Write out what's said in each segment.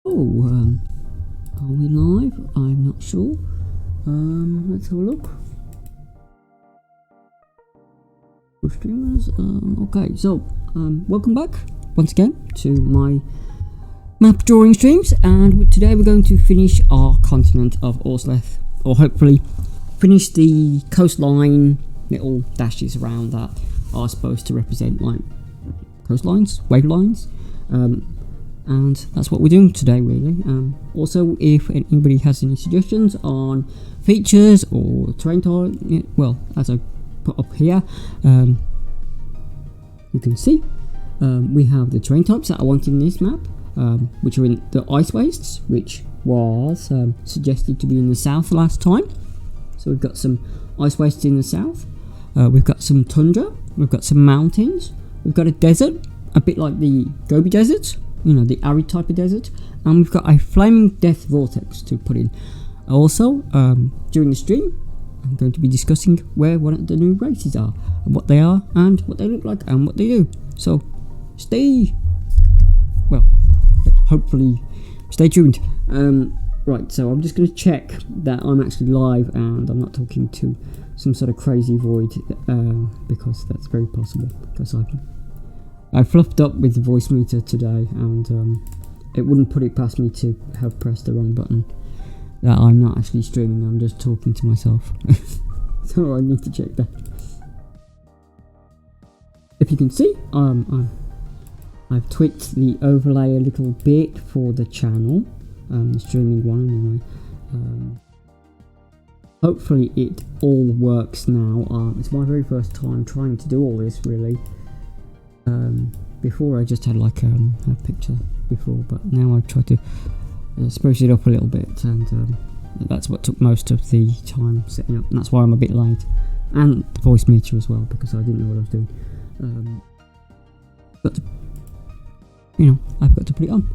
Oh, are we live? I'm not sure. Let's have a look. For streamers, okay, so, welcome back once again to my map drawing streams, and today we're going to finish our continent of Orsleth, or hopefully finish the coastline little dashes around that are supposed to represent like coastlines, wave lines, and that's what we're doing today really. Also, if anybody has any suggestions on features or terrain type, well, as I put up here, you can see we have the terrain types that I want in this map, which are in the ice wastes, which was suggested to be in the south last time. So we've got some ice wastes in the south, we've got some tundra, we've got some mountains, we've got a desert, a bit like the Gobi Desert, you know, the arid type of desert, and we've got a flaming death vortex to put in. Also, during the stream, I'm going to be discussing where one of the new races are, and what they are, and what they look like, and what they do. So, hopefully, stay tuned. Right, so I'm just going to check that I'm actually live and I'm not talking to some sort of crazy void, because that's very possible, because I fluffed up with the voice meter today, and it wouldn't put it past me to have pressed the wrong button. That I'm not actually streaming, I'm just talking to myself. So I need to check that. If you can see, I've tweaked the overlay a little bit for the channel, the streaming one anyway. Hopefully it all works now. It's my very first time trying to do all this really. Before I just had like a picture before, but now I've tried to spruce it up a little bit, and that's what took most of the time setting up, and that's why I'm a bit late, and the voice meter as well, because I didn't know what I was doing. But you know, I've got to put it on.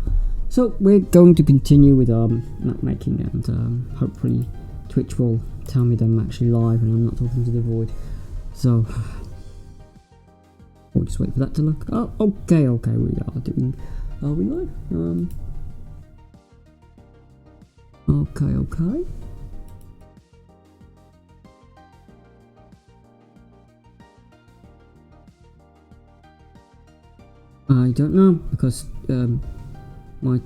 So we're going to continue with map making, and hopefully Twitch will tell me that I'm actually live and I'm not talking to the void. So we'll just wait for that to look. Oh, okay, we are doing. Are we live? Okay. I don't know, because my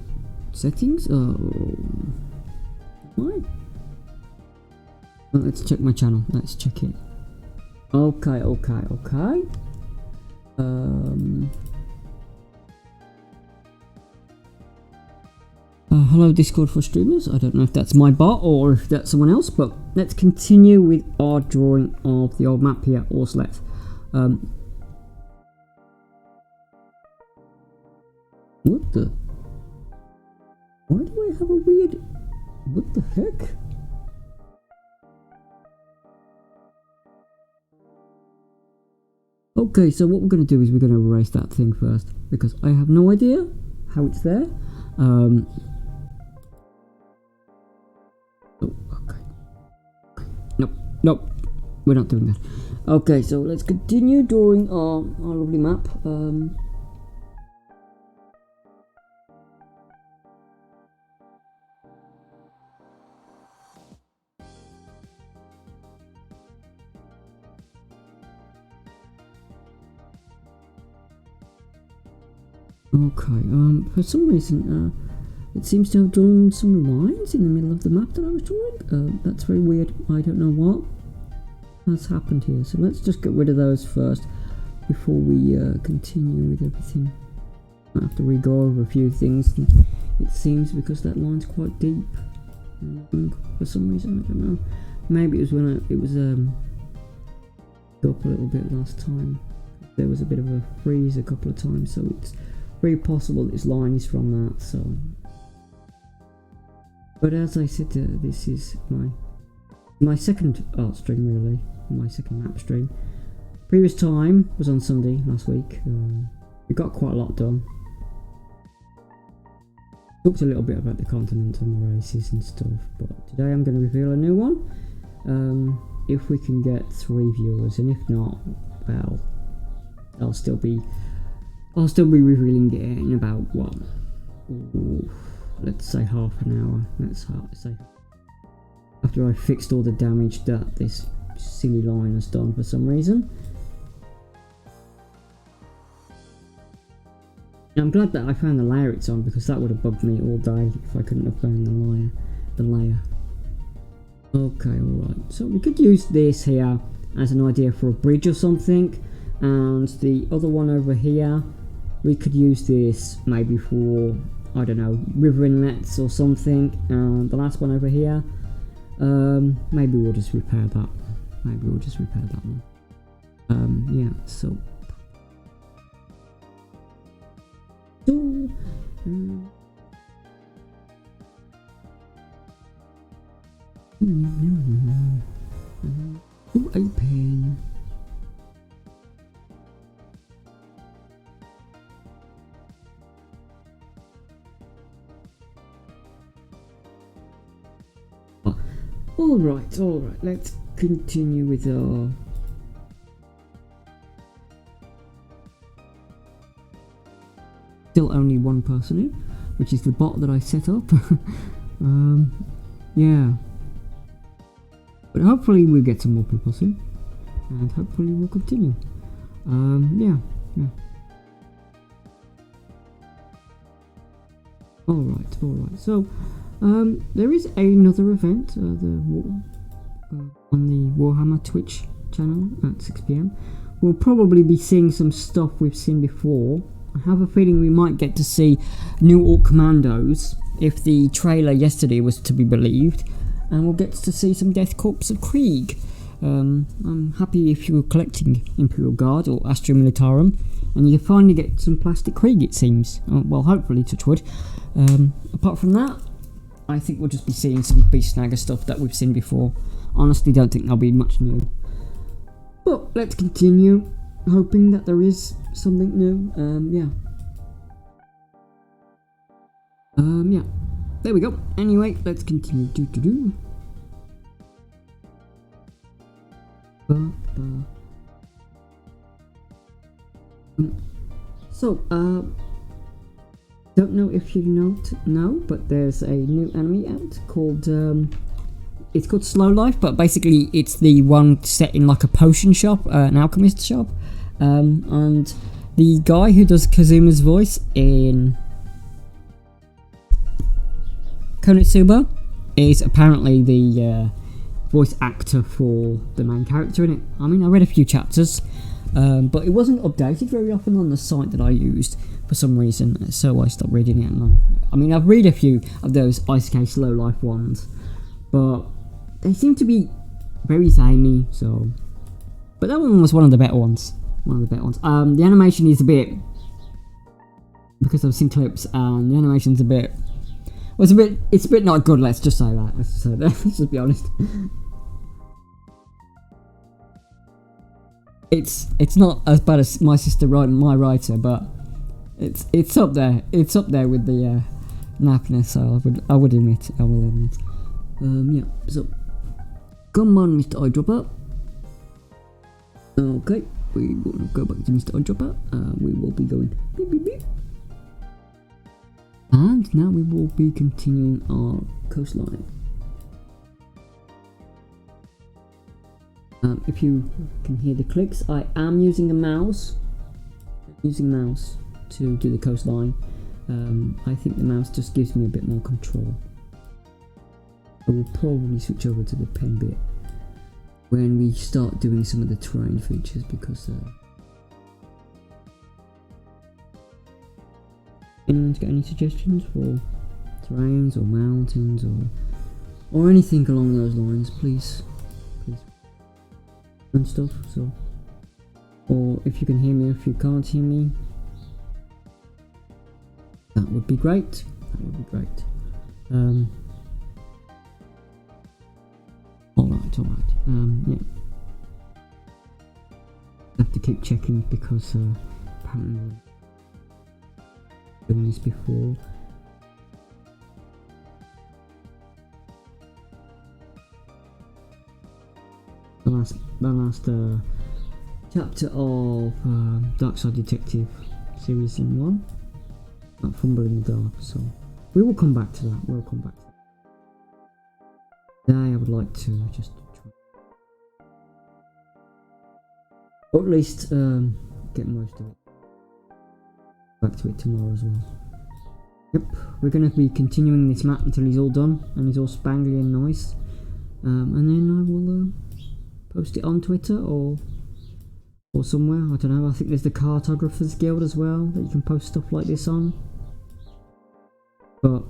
settings are. Why? Well, let's check my channel. Let's check it. Okay. Hello Discord for streamers. I don't know if that's my bot or if that's someone else, but let's continue with our drawing of the old map here, Orsleth. What the? Why do I have a weird? What the heck? Okay, so what we're going to do is we're going to erase that thing first, because I have no idea how it's there. Nope, we're not doing that. Okay, so let's continue drawing our lovely map. Okay, for some reason, it seems to have drawn some lines in the middle of the map that I was drawing. That's very weird. I don't know what has happened here. So let's just get rid of those first before we continue with everything. I have to re-go over a few things, it seems, because that line's quite deep. For some reason, I don't know. Maybe it was when it was up a little bit last time. There was a bit of a freeze a couple of times, so it's very possible this line is from that. So, but as I said, this is my second art stream really, my second map stream. Previous time was on Sunday last week. We got quite a lot done. Talked a little bit about the continent and the races and stuff, but today I'm going to reveal a new one. If we can get 3 viewers, and if not, well, I'll still be revealing it in about what, let's say half an hour. Let's say after I fixed all the damage that this silly line has done for some reason. I'm glad that I found the layer it's on, because that would have bugged me all day if I couldn't have found the layer. Okay, alright. So we could use this here as an idea for a bridge or something, and the other one over here, we could use this maybe for, I don't know, river inlets or something, and the last one over here, maybe we'll just repair that. Maybe we'll just repair that one. Yeah, so... Ooh, a pen. Alright, let's continue with our... Still only one person in, which is the bot that I set up. Yeah. But hopefully we'll get some more people soon, and hopefully we'll continue. Yeah. Alright. So, there is another event, on the Warhammer Twitch channel at 6 PM. We'll probably be seeing some stuff we've seen before. I have a feeling we might get to see new Orc Commandos, if the trailer yesterday was to be believed, and we'll get to see some Death Corps of Krieg. I'm happy if you're collecting Imperial Guard or Astra Militarum, and you finally get some plastic Krieg, it seems. Well, hopefully, touch wood. Apart from that, I think we'll just be seeing some Beast Snagger stuff that we've seen before. Honestly, don't think there'll be much new. But let's continue, hoping that there is something new. Yeah. There we go. Anyway, let's continue. So, don't know if you know, but there's a new anime out called, it's called Slow Life, but basically it's the one set in like a potion shop, an alchemist shop, and the guy who does Kazuma's voice in Konosuba is apparently the voice actor for the main character in it. I mean, I read a few chapters, but it wasn't updated very often on the site that I used for some reason, so I stopped reading it. I mean, I've read a few of those Ice Case Slow Life ones, but they seem to be very samey, so... But that one was one of the better ones. The animation is a bit... Because I've seen clips, and the animation's a bit... Well, it's a bit not good, let's just say that. Let's just be honest. It's not as bad as my sister writing my writer, but it's up there. It's up there with the nappiness, so I will admit. Yeah, so come on, Mr. Eyedropper. Okay, we will go back to Mr. Eyedropper. We will be going beep beep beep. And now we will be continuing our coastline. If you can hear the clicks, I am using a mouse. To do the coastline. I think the mouse just gives me a bit more control. I will probably switch over to the pen bit when we start doing some of the terrain features, because anyone's got any suggestions for terrains or mountains or anything along those lines, please and stuff. So, or if you can hear me, if you can't hear me, that would be great. Alright. Yeah. I have to keep checking because apparently I've done this before. The last chapter of Dark Side Detective Series in 1. Not Fumble in the Dark, so we will come back to that. We'll come back to that. Today I would like to just try, or at least get most of it. Back to it tomorrow as well. Yep, we're going to be continuing this map until he's all done and he's all spangly and nice. And then I will post it on Twitter or somewhere. I don't know. I think there's the Cartographers Guild as well that you can post stuff like this on. But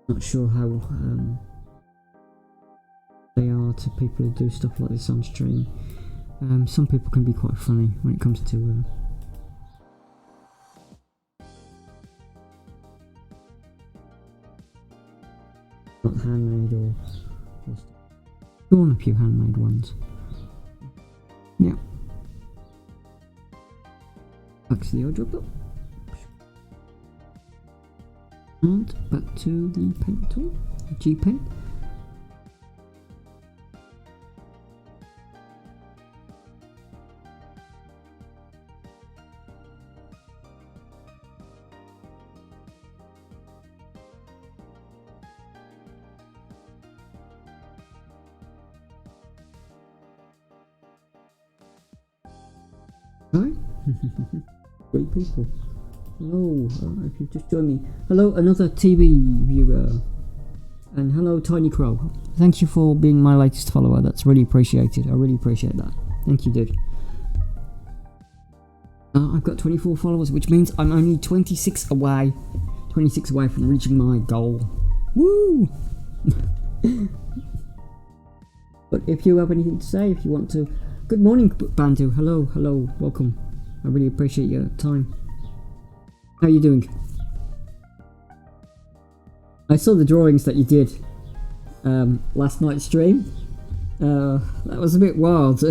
not sure how they are to people who do stuff like this on stream. Some people can be quite funny when it comes to not handmade or stuff. Drawn a few handmade ones. Yeah. Back to the eyedropper. And back to the pen tool, the G pen. Hi. Great people. Hello, if you've just joined me. Hello, another TV viewer. And hello, Tiny Crow. Thank you for being my latest follower. That's really appreciated. I really appreciate that. Thank you, dude. I've got 24 followers, which means I'm only 26 away. 26 away from reaching my goal. Woo! But if you have anything to say, if you want to... Good morning, Bandu. Hello, hello, welcome. I really appreciate your time. How are you doing? I saw the drawings that you did last night's stream. That was a bit wild.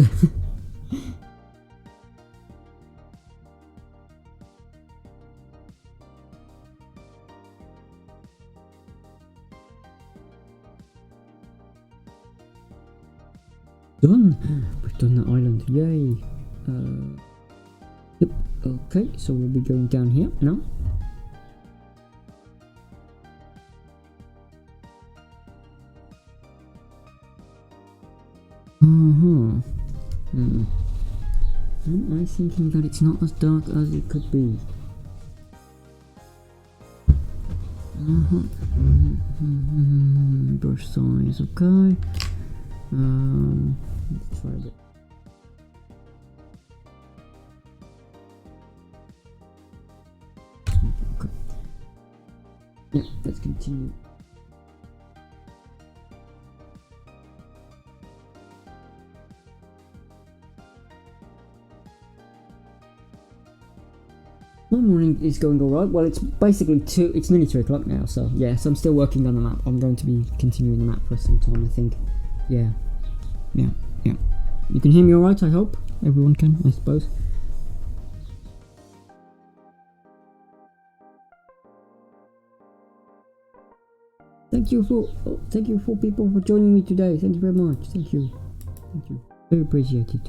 Done. We've done the island. Yay. Yep. Okay, so we'll be going down here now. Am I thinking that it's not as dark as it could be? Brush size, okay. Let's try a bit. Okay. Yeah, let's continue. My morning is going alright. Well, it's basically it's nearly 2 o'clock now, so yeah, so I'm still working on the map. I'm going to be continuing the map for some time, I think. Yeah. You can hear me alright, I hope. Everyone can, I suppose. Thank you for people for joining me today. Thank you very much. Thank you. Very appreciated.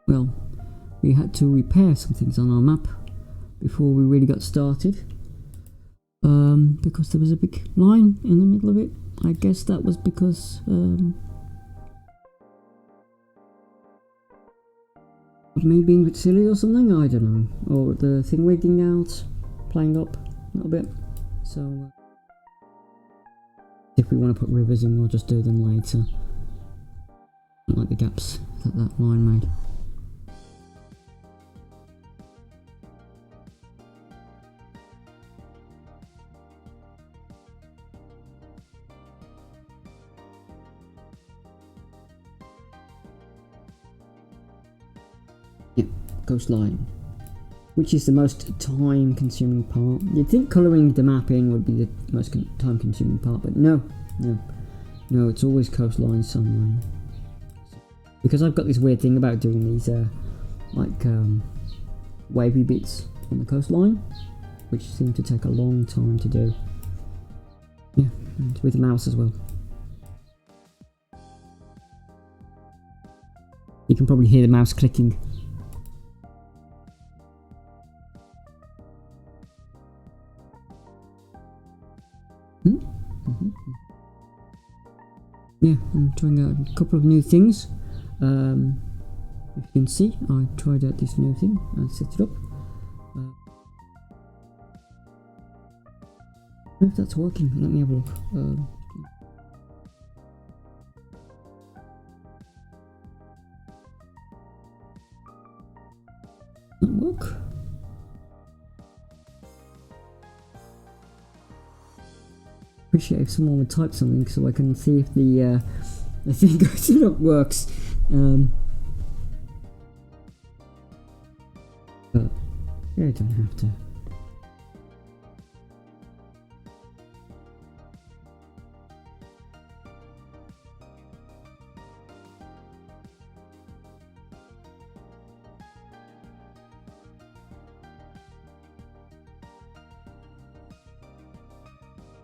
Well, we had to repair some things on our map before we really got started. Because there was a big line in the middle of it. I guess that was because of me being a bit silly or something, I don't know. Or the thing wigging out, playing up a little bit. So if we want to put rivers in, we'll just do them later. Not like the gaps that line made. Coastline, which is the most time consuming part. You'd think colouring the map in would be the most time consuming part, but no, it's always coastline somewhere. Because I've got this weird thing about doing these wavy bits on the coastline, which seem to take a long time to do. Yeah, and with the mouse as well. You can probably hear the mouse clicking. Yeah, I'm trying out a couple of new things. If you can see, I tried out this new thing and set it up. I don't know if that's working. Let me have a look. Doesn't work. Appreciate if someone would type something so I can see if the thing goes up works. But yeah, I don't have to.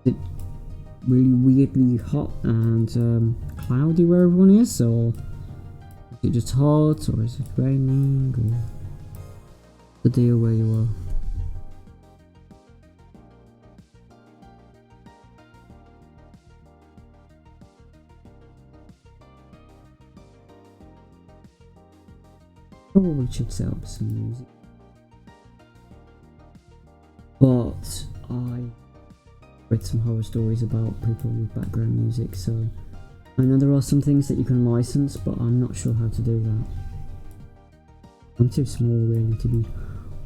Is it really weirdly hot and cloudy where everyone is, or is it just hot, or is it raining, or the deal where you are? Probably should set up some music, but I read some horror stories about people with background music, so I know there are some things that you can license, but I'm not sure how to do that. I'm too small really to be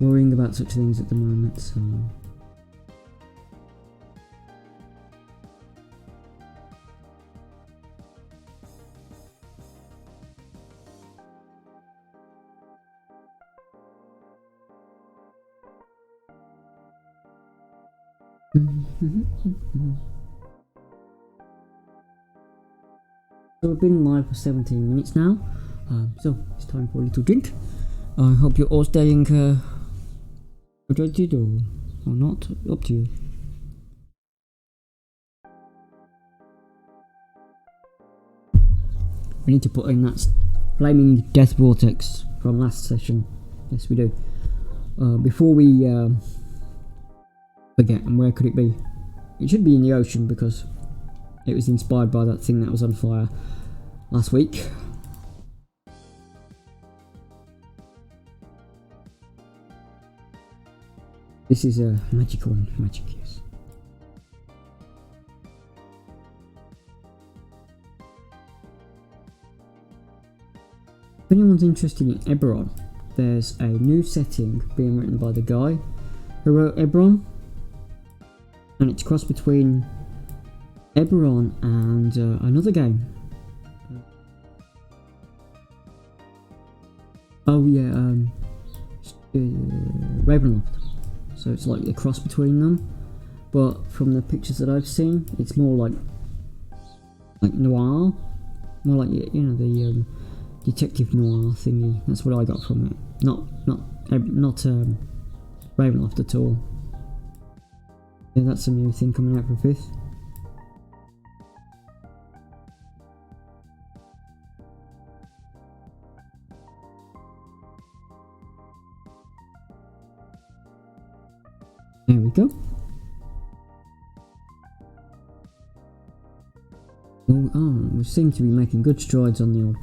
worrying about such things at the moment, so so we've been live for 17 minutes now, so it's time for a little drink. I hope you're all staying hydrated or not, up to you. We need to put in that flaming death vortex from last session. Yes, we do. Before we forget, and where could it be? It should be in the ocean because it was inspired by that thing that was on fire last week. This is a magic one, magic, yes. If anyone's interested in Eberron, there's a new setting being written by the guy who wrote Eberron, and it's crossed between Eberron and another game. Oh yeah, Ravenloft. So it's like a cross between them, but from the pictures that I've seen, it's more like noir, more like, you know, the detective noir thingy. That's what I got from it. Not Ravenloft at all. Yeah, that's a new thing coming out for 5th. There we go. Well, we seem to be making good strides on the old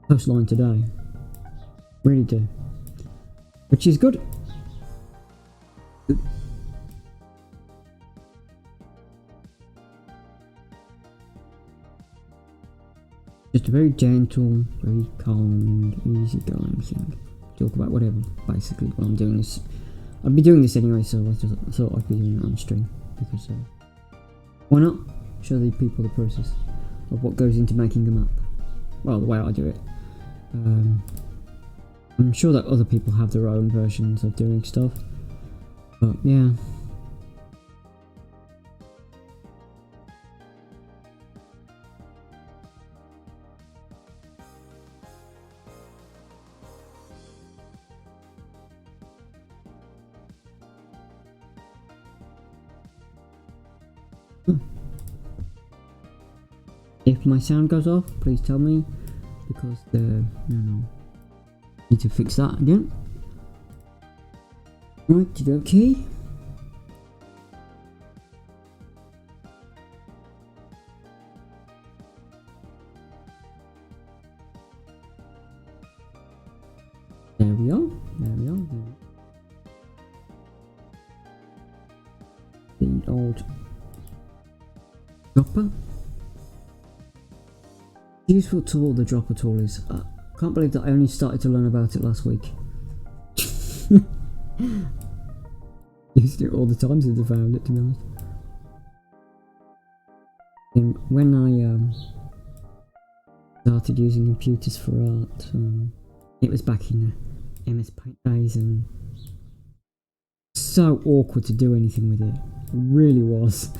coastline today. Really do. Which is good. Just a very gentle, very calming, easygoing thing. Talk about whatever, basically, while I'm doing this. I'd be doing this anyway, so I just thought I'd be doing it on stream, because why not show the people the process of what goes into making a map. Well, the way I do it. I'm sure that other people have their own versions of doing stuff, but yeah. If my sound goes off, please tell me, because need to fix that again. Righty-dokie. There we are. There we are. The old dropper. Useful tool the dropper tool is. Can't believe that I only started to learn about it last week. Used it all the time since I found it, to be honest. And when I started using computers for art, it was back in the MS Paint days, and so awkward to do anything with it. It really was.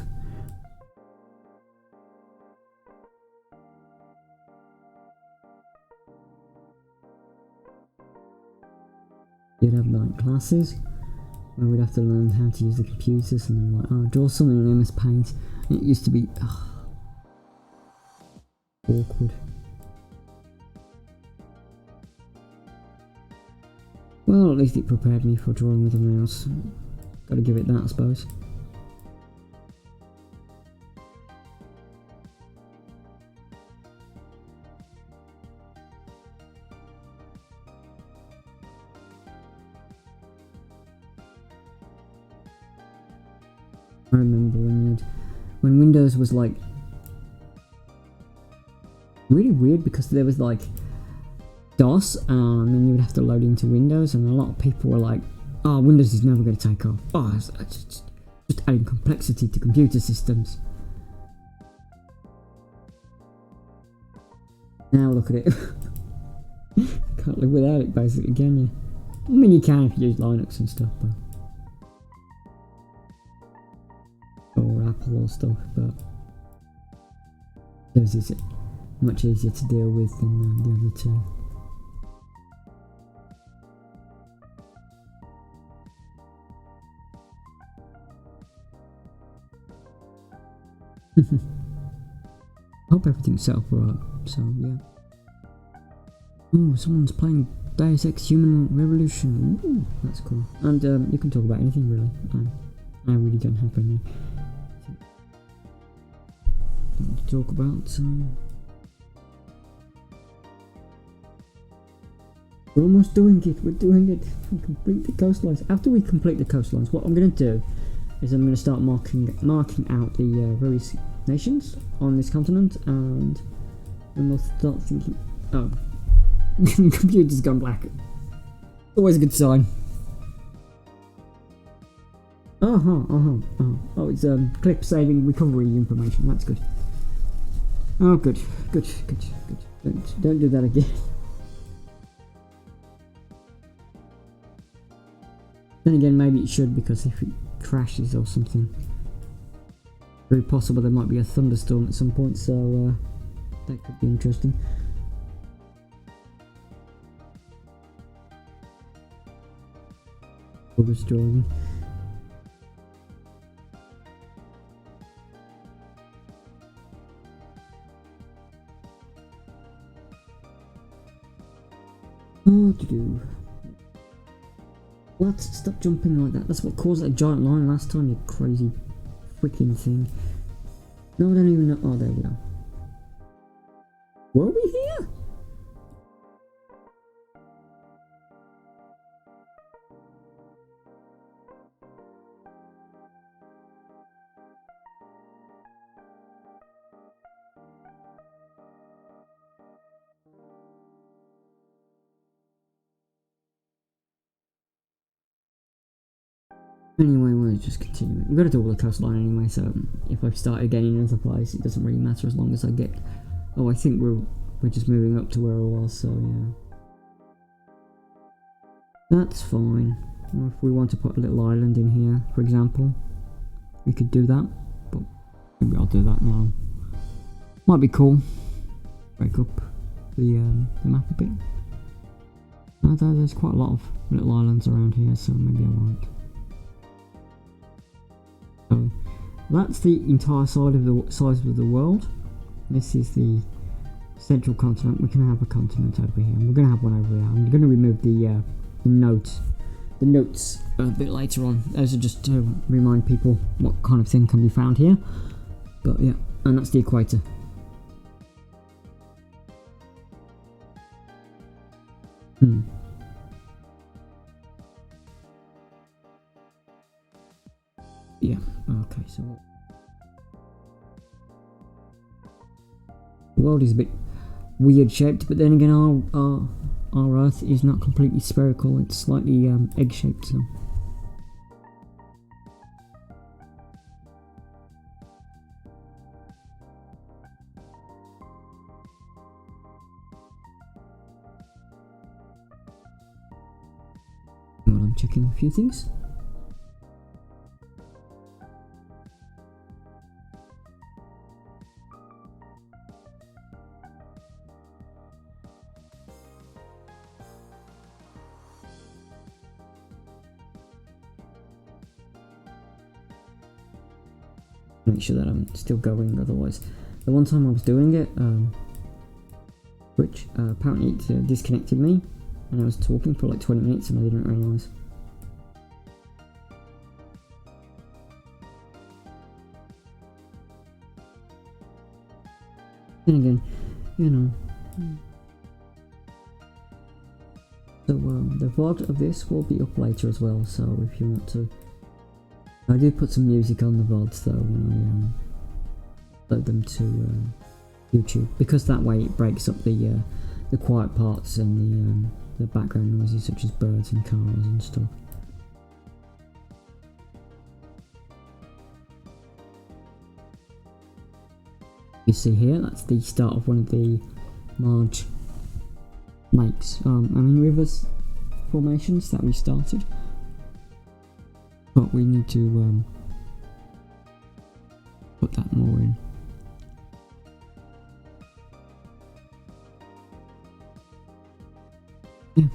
You'd have like classes where we'd have to learn how to use the computers, and then like, oh, draw something in MS Paint. And it used to be awkward. Well, at least it prepared me for drawing with a mouse. Gotta give it that, I suppose. I remember when Windows was like really weird, because there was like DOS, and then you would have to load into Windows, and a lot of people were like, oh, Windows is never going to take off. Oh, it's just adding complexity to computer systems. Now look at it. Can't live without it, basically, can you? I mean, you can if you use Linux and stuff, but or Apple or stuff, but those is much easier to deal with than the other two. Hope everything's set up right, so yeah. Oh, someone's playing Deus Ex Human Revolution. Ooh, that's cool. And you can talk about anything really. I really don't have any to talk about. We're almost doing it. We're doing it. We complete the coastlines. After we complete the coastlines, what I'm going to do is I'm going to start marking out the various nations on this continent, and then we'll start thinking. Oh, computer's gone black. Always a good sign. Oh, it's clip saving recovery information. That's good. Oh, good. Don't do that again. Then again, maybe it should, because if it crashes or something, very possible there might be a thunderstorm at some point, so that could be interesting. August drawing. Oh, to do. What? Stop jumping like that. That's what caused that giant line last time, you crazy freaking thing. No, I don't even know. Oh, there we are. Were we here? Anyway, we'll just continue. We've got to do all the coastline anyway, so if I start again in another place, it doesn't really matter as long as I get... Oh, I think we're just moving up to where I was, so yeah. That's fine. Or if we want to put a little island in here, for example, we could do that, but maybe I'll do that now. Might be cool. Break up the map a bit. There's quite a lot of little islands around here, so maybe I won't. So that's the entire size of the world. This is the central continent. We can have a continent over here, and we're going to have one over here. I'm going to remove the notes a bit later on. Those are just to remind people what kind of thing can be found here. But yeah, and that's the equator. So the world is a bit weird shaped, but then again our Earth is not completely spherical, it's slightly egg shaped, so well, I'm checking a few things. Make sure that I'm still going, otherwise the one time I was doing it, which apparently it disconnected me and I was talking for like 20 minutes and I didn't realise. Then again, you know. So the VOD of this will be up later as well, so if you want to, I did put some music on the VODs though when I upload them to YouTube, because that way it breaks up the quiet parts and the background noises such as birds and cars and stuff. You see here, that's the start of one of the large lakes, rivers formations that we started. But we need to put that more in. Yeah.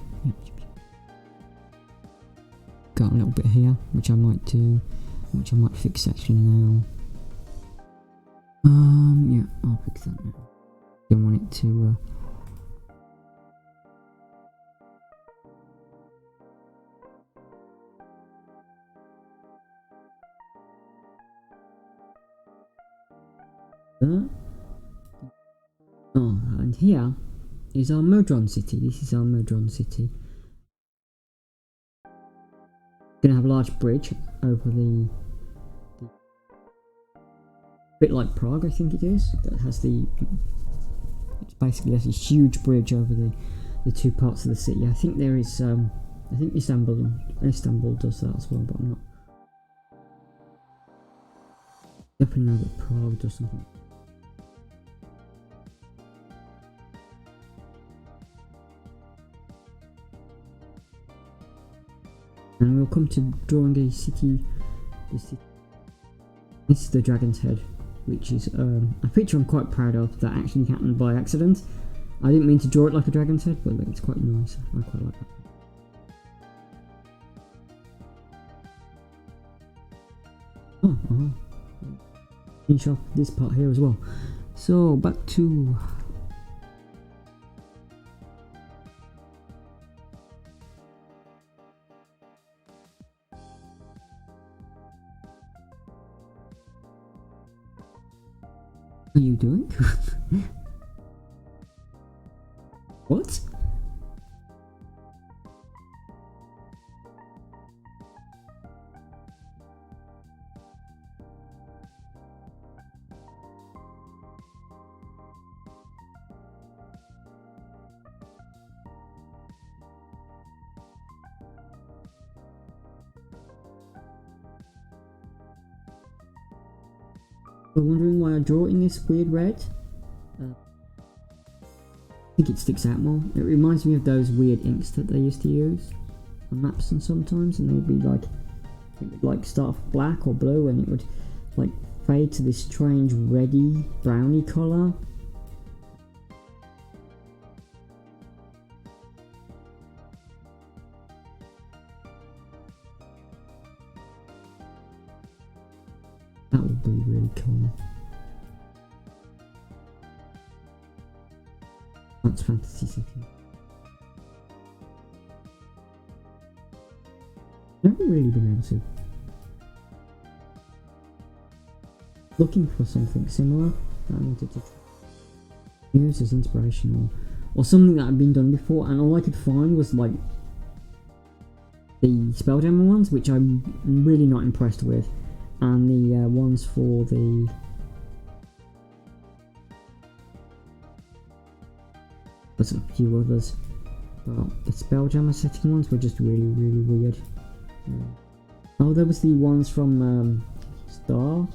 Got a little bit here, which I might do, which I might fix actually now. Yeah, I'll fix that now. Don't want it to. Oh, and here is our Modron city. This is our Modron city. Gonna have a large bridge over the bit like Prague, I think it is. That has it basically has a huge bridge over the two parts of the city. I think there is I think Istanbul does that as well, but I'm not. Definitely know that Prague does something. And we'll come to drawing a city. This is the Dragon's Head, which is a picture I'm quite proud of that actually happened by accident. I didn't mean to draw it like a dragon's head, but it's quite nice. I quite like that. Finish off this part here as well. So back to what are you doing? What? You're wondering why I draw in this weird red? I think it sticks out more. It reminds me of those weird inks that they used to use on maps, and sometimes, and it would be like, it would like start off black or blue, and it would like fade to this strange reddy browny colour. That would be really cool. That's Fantasy City. I haven't really been able to. Looking for something similar that I wanted to use as inspirational, or something that had been done before, and all I could find was like the Spelljammer ones, which I'm really not impressed with. and the ones for the there's a few others, but the Spelljammer setting ones were just really weird. Oh, there was the ones from Star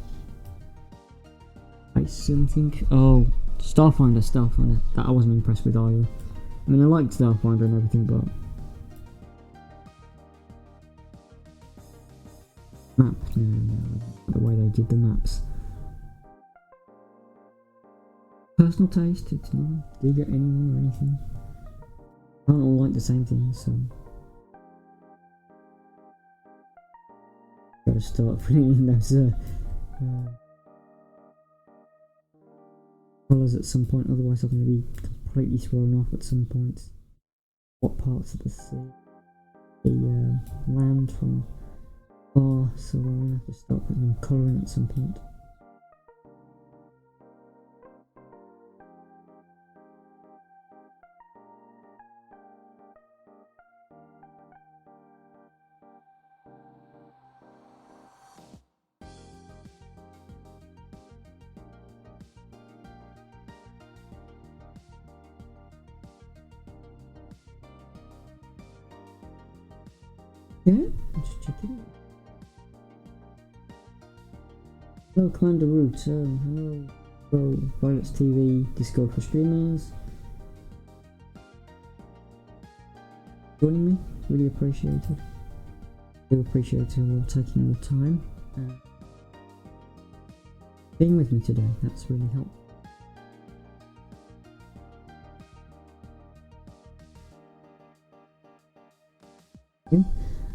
I something. Oh, Starfinder. That I wasn't impressed with either. I mean, I liked Starfinder and everything, but map, no, the way they did the maps. Personal taste, it's not. Do you get anyone or anything? I don't all like the same things, so gotta start putting in those colours at some point, otherwise I'm going to be completely thrown off at some point. What parts of the sea, the land from far, so I'm going to have to start putting in colour in at some point. Yeah, just check it out. Hello Commander Root, hello Violet's TV, Discord for streamers. Joining me, really appreciated. Really appreciate you all taking your time. Being with me today, that's really helpful.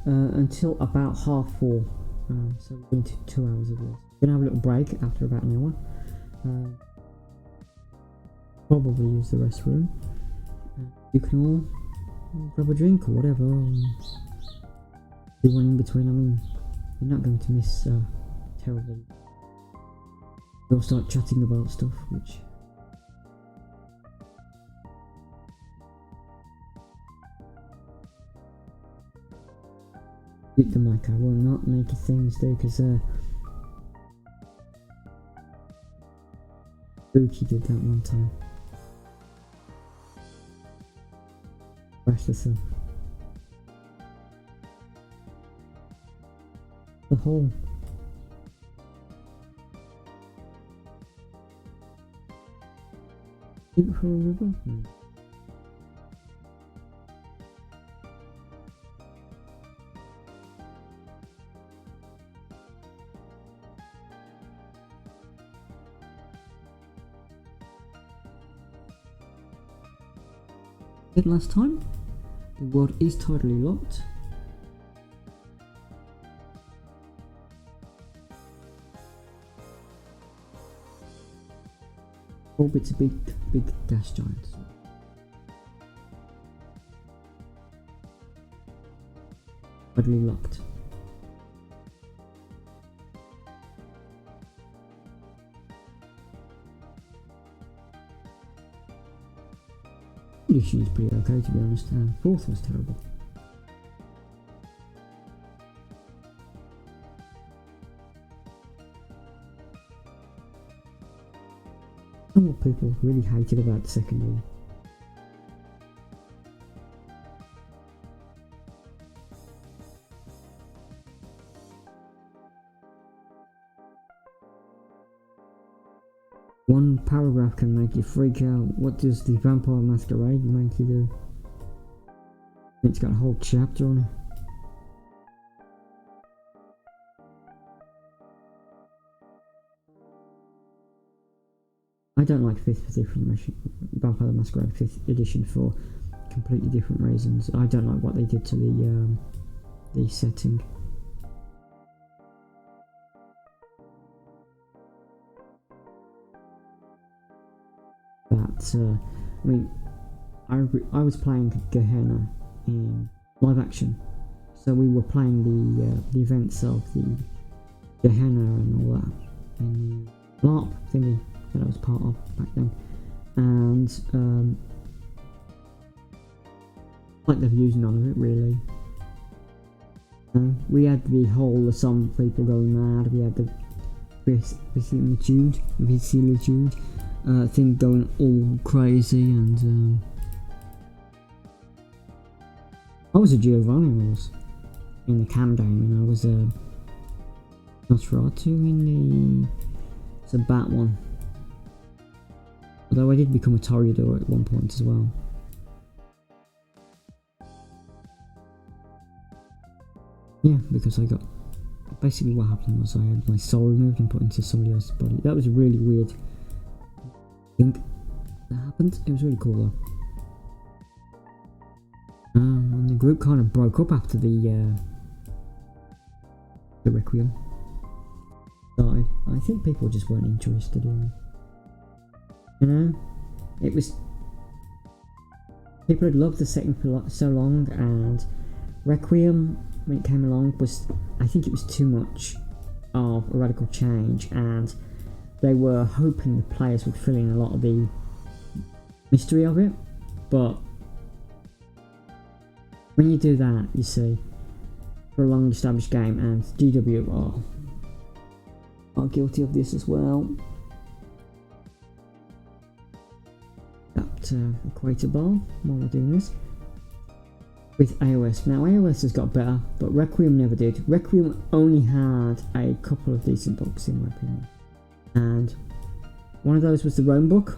Until about 4:30, so we're into 2 hours of this. We're gonna have a little break after about an hour. Probably use the restroom. You can all grab a drink or whatever. Do one in between. I mean, you're not going to miss terrible. They'll start chatting about stuff, which. The mic, I will not make a same mistake because Spooky did that one time. Crash this up. The hole. Keep it for a river? No. Last time, the world is totally locked. Orbit's a big gas giant. Totally locked. Condition is pretty okay, to be honest. Fourth was terrible. And what people really hated about the second year. One paragraph can make you freak out. What does the Vampire Masquerade make you do? It's got a whole chapter on it. I don't like 5th edition, Vampire the Masquerade 5th edition for completely different reasons. I don't like what they did to the setting. I mean, I was playing Gehenna in live action, so we were playing the events of the Gehenna and all that in the LARP thingy that I was part of back then, and like they've used none of it really. We had the whole some people going mad. We had the vicissitude thing going all crazy, and I was a Giovanni. I was in the cam game, and I was a Nosferatu in the Bat one. Although I did become a Toreador at one point as well. Yeah, because I got... Basically what happened was I had my soul removed and put into somebody else's body. That was a really weird thing that happened. It was really cool though. And the group kind of broke up after the Requiem started. I think people just weren't interested in it. You know? It was... People had loved the setting for so long, and Requiem, when it came along, was... I think it was too much of a radical change, and they were hoping the players would fill in a lot of the mystery of it, but when you do that, you see, for a long established game, and DW are guilty of this as well. That equator bar while we're doing this with AOS. Now AOS has got better, but Requiem never did. Requiem only had a couple of decent books in my opinion, and one of those was the Rome book,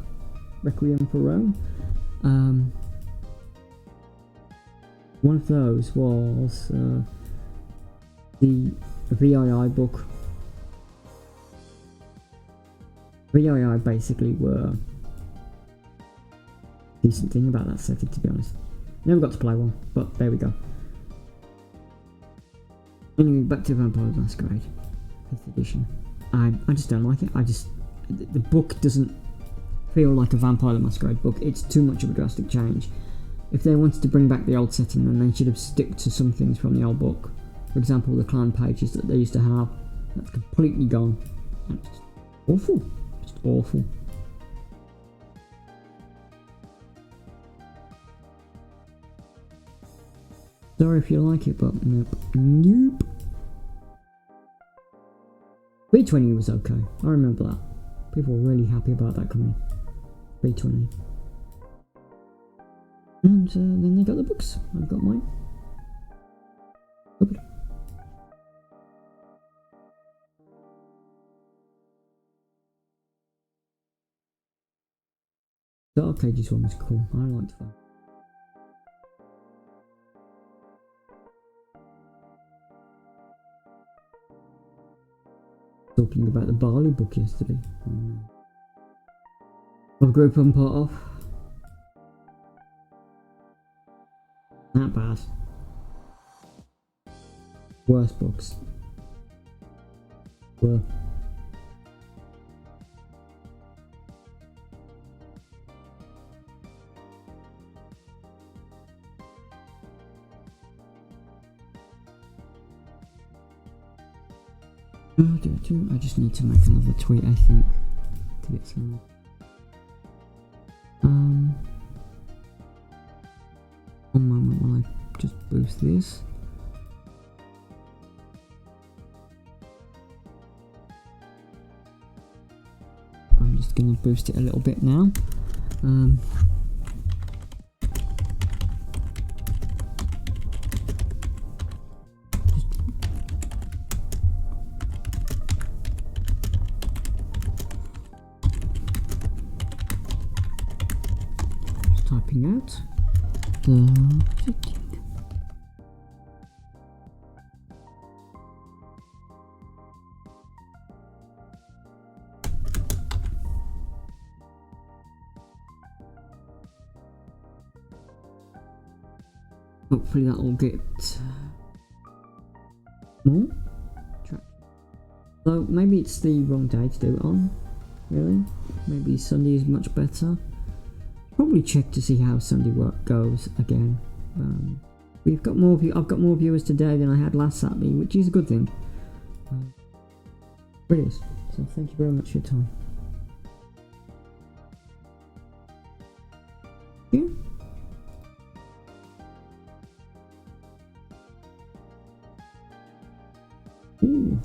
Requiem for Rome. One of those was the VII book. VII basically were a decent thing about that setting, to be honest. Never got to play one, but there we go. Anyway, back to Vampire the Masquerade 5th edition. I just don't like it. The book doesn't feel like a Vampire the Masquerade book. It's too much of a drastic change. If they wanted to bring back the old setting, then they should have stick to some things from the old book. For example, the clan pages that they used to have, that's completely gone. It's just awful. Just awful. Sorry if you like it, but nope. Nope. B20 was okay. I remember that. People were really happy about that coming. B20. And then they got the books. I've got mine. Good. The Dark Ages one was cool. I liked that. Talking about the Barley book yesterday. What a group I'm part of. Not bad. Worst books. Were. I just need to make another tweet, I think, to get some. One moment while I just boost this. I'm just going to boost it a little bit now. Typing out the fitting. Hopefully that will get more traction. So maybe it's the wrong day to do it on, really. Maybe Sunday is much better. Probably check to see how Sunday work goes again. I've got more viewers today than I had last Saturday, which is a good thing. It is. So thank you very much for your time. Yeah. Ooh.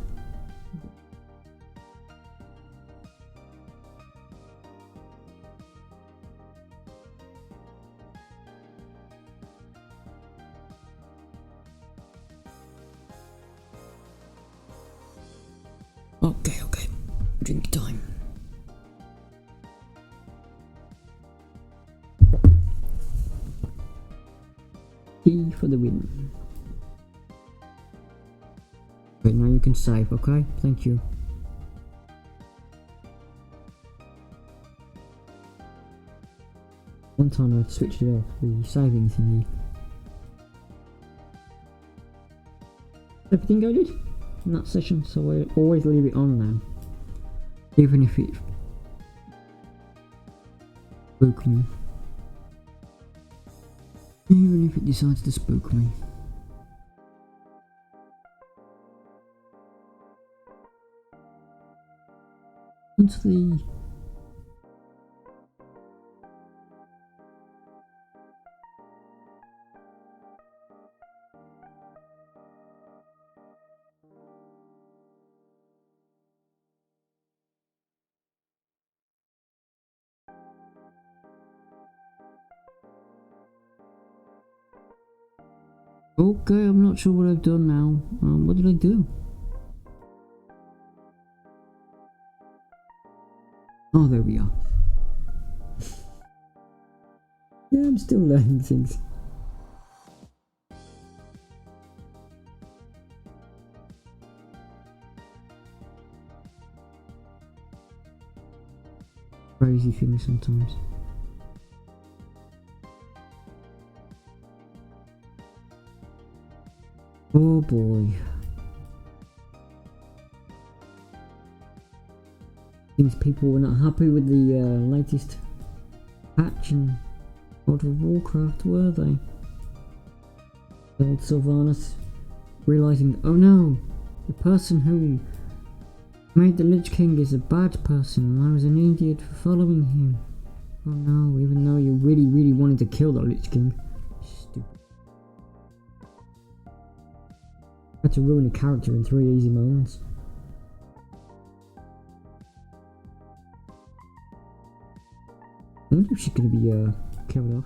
Okay. Drink time. Tea for the win. Okay, now you can save, okay? Thank you. One time I switched it off, the saving thingy. Everything go good in that session, so I always leave it on now. Even if it spook me. Even if it decides to spook me. Once the okay, I'm not sure what I've done now. What did I do? Oh, there we are. Yeah, I'm still learning things. Crazy things sometimes. Oh boy. Seems people were not happy with the latest patch in World of Warcraft, were they? The old Sylvanas realising, oh no, the person who made the Lich King is a bad person and I was an idiot for following him. Oh no, even though you really wanted to kill the Lich King. Stupid. Had to ruin a character in 3 easy moments. I wonder if she's gonna be killed off.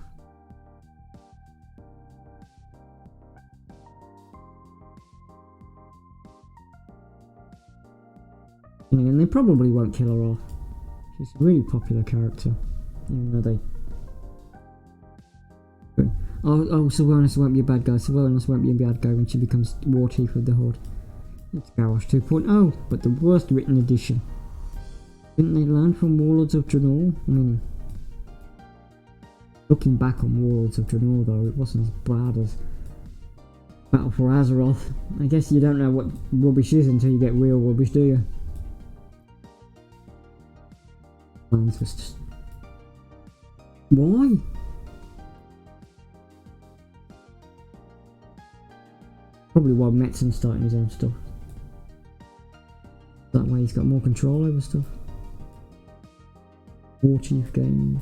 And they probably won't kill her off. She's a really popular character, even though they. Oh, Sylvanas won't be a bad guy. Sylvanas won't be a bad guy when she becomes War Chief of the Horde. It's Garrosh 2.0, but the worst written edition. Didn't they learn from Warlords of Draenor? I mean, looking back on Warlords of Draenor though, it wasn't as bad as Battle for Azeroth. I guess you don't know what rubbish is until you get real rubbish, do you? Plans was just... Why? Probably why Metzon's starting his own stuff. That way he's got more control over stuff. War Chief Gaming.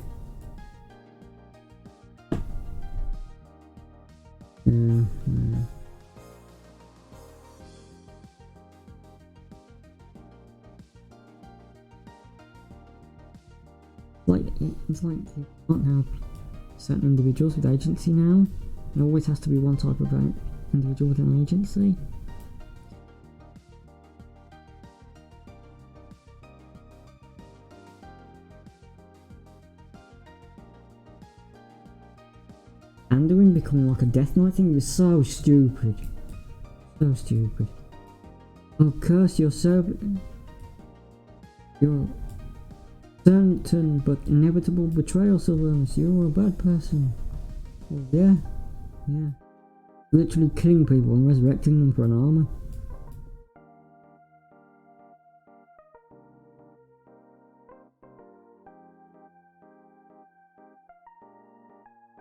Yeah. It's like you can't have certain individuals with agency now. It always has to be one type of individual with an agency. Anduin becoming like a Death Knight thing was so stupid. So stupid. Oh, curse your servant. Your certain but inevitable betrayal, Sylvanas. You're a bad person. Well, yeah. Literally killing people and resurrecting them for an armor.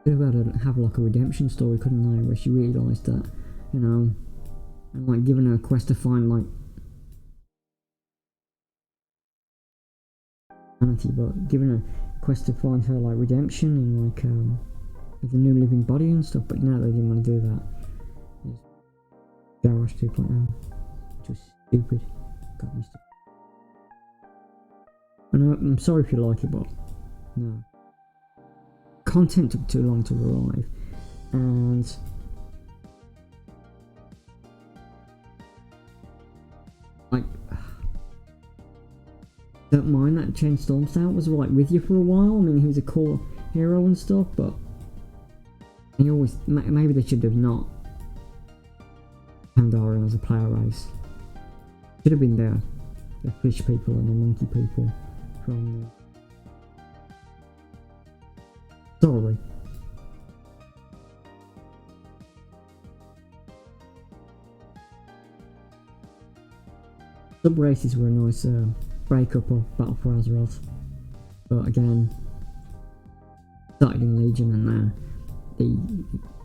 Could have had like a redemption story, couldn't they? Where she realised that, you know, and like giving her a quest to find like humanity, but giving her a quest to find her like redemption in like with the new living body and stuff. But no, they didn't want to do that. Garrosh 2.0, which was Stupid. Got me stupid. I know, I'm sorry if you like it, but no. Content took too long to arrive, and like, don't mind that Chen Stormstout was like with you for a while. I mean, he was a cool hero and stuff, but he always, maybe they should have not Pandora as a player race. Should have been the fish people and the monkey people from the... Sorry. Sub races were a nice breakup of Battle for Azeroth, but again, started in Legion, and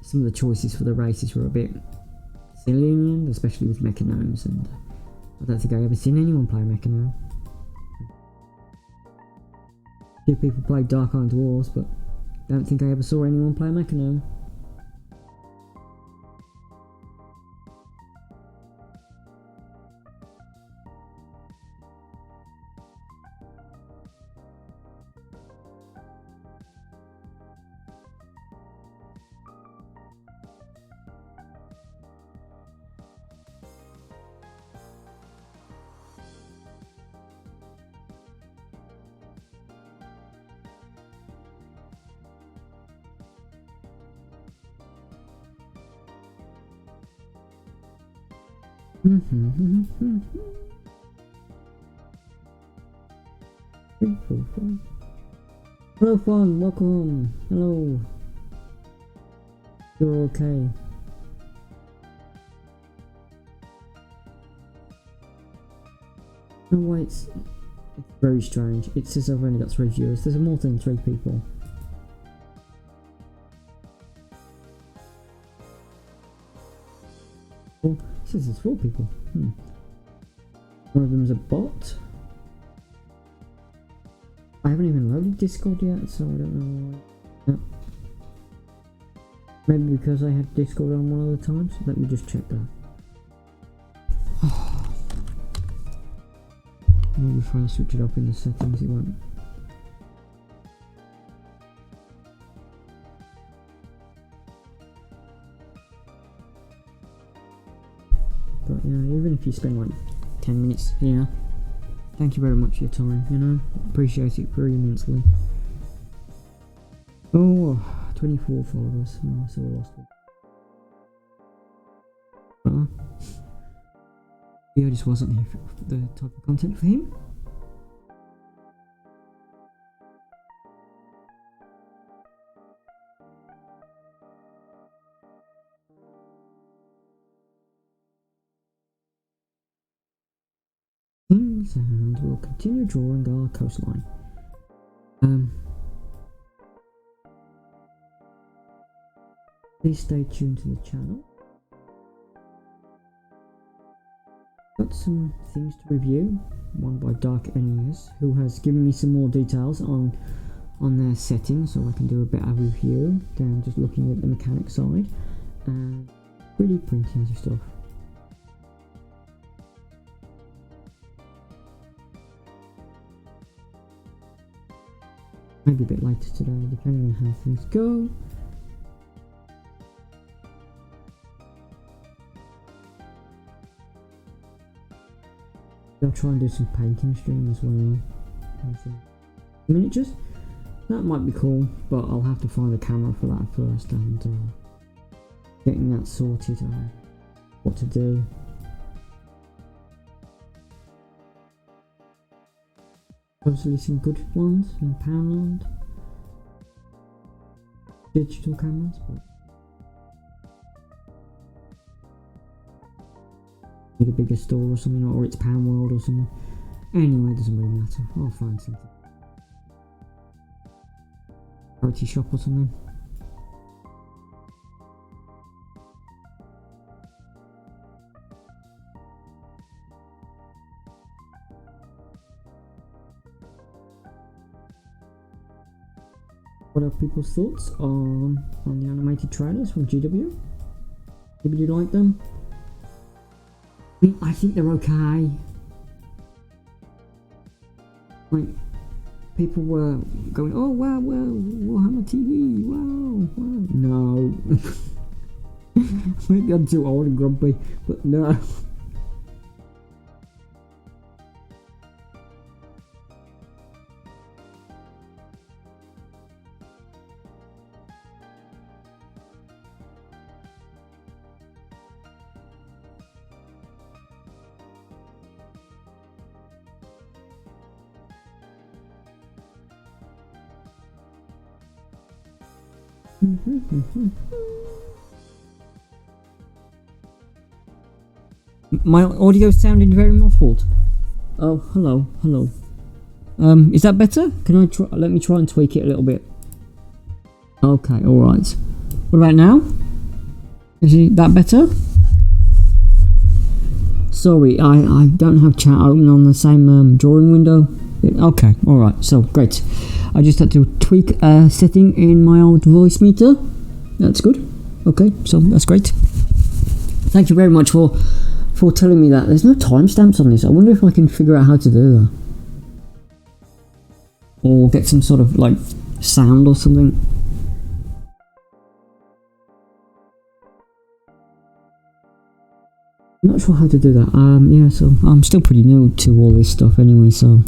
some of the choices for the races were a bit silly in the end, especially with Mechanomes, and I don't think I ever seen anyone play Mechanome. A few people played Dark Iron Dwarves, but I don't think I ever saw anyone play Mechanome. Hello, Fawn, welcome. Hello. You're okay. Oh wait, it's very strange. It says I've only got 3 viewers. There's more than 3 people. Oh, it says there's 4 people. One of them's a bot. I haven't even loaded Discord yet, so I don't know why. Yeah. Maybe because I had Discord on one of the times. Let me just check that. Maybe if I switch it up in the settings, it won't. But yeah, even if you spend like 10 minutes here, thank you very much for your time, you know, appreciate it very immensely. Oh, 24 followers, oh, so I lost it. Yeah, I just wasn't here for the type of content for him. And we'll continue drawing our coastline. Please stay tuned to the channel. Got some things to review. One by Dark NES, who has given me some more details on their settings, so I can do a bit of review. Then just looking at the mechanic side and 3D printing stuff. Maybe a bit later today, depending on how things go. I'll try and do some painting stream as well. Miniatures? That might be cool, but I'll have to find a camera for that first, and getting that sorted out. What to do. Obviously some good ones in Poundland. Digital cameras, but need a bigger store or something, or it's Pound World or something. Anyway, it doesn't really matter. I'll find something. Charity shop or something. What are people's thoughts on the animated trailers from GW? Maybe you like them? I think they're okay. Like, people were going, oh wow, Warhammer TV, wow. No. Maybe I'm too old and grumpy, but no. My audio sounding very muffled. Oh, hello. Is that better? Can I try? Let me try and tweak it a little bit. Okay, all right. What about now? Is that better? Sorry, I don't have chat open on the same drawing window. Okay, all right. So great. I just had to tweak a setting in my old voice meter. That's good. Okay, so that's great. Thank you very much for telling me that. There's no timestamps on this. I wonder if I can figure out how to do that. Or get some sort of like sound or something. I'm not sure how to do that. Yeah, so I'm still pretty new to all this stuff anyway, so.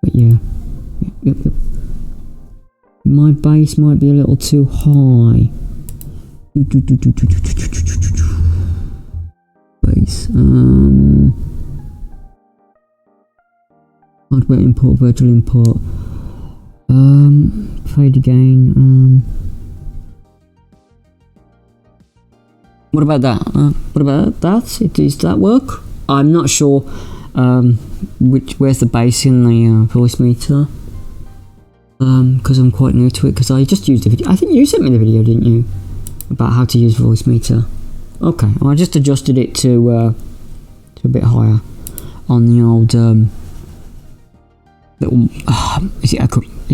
But yeah. Yep. My bass might be a little too high. Bass. Hardware import, virtual import. Fade again. What about that? What about that? Does that work? I'm not sure. Where's the bass in the voice meter? Because I'm quite new to it. Because I just used the video. I think you sent me the video, didn't you? About how to use voice meter. Okay, well, I just adjusted it to a bit higher on the old little. Is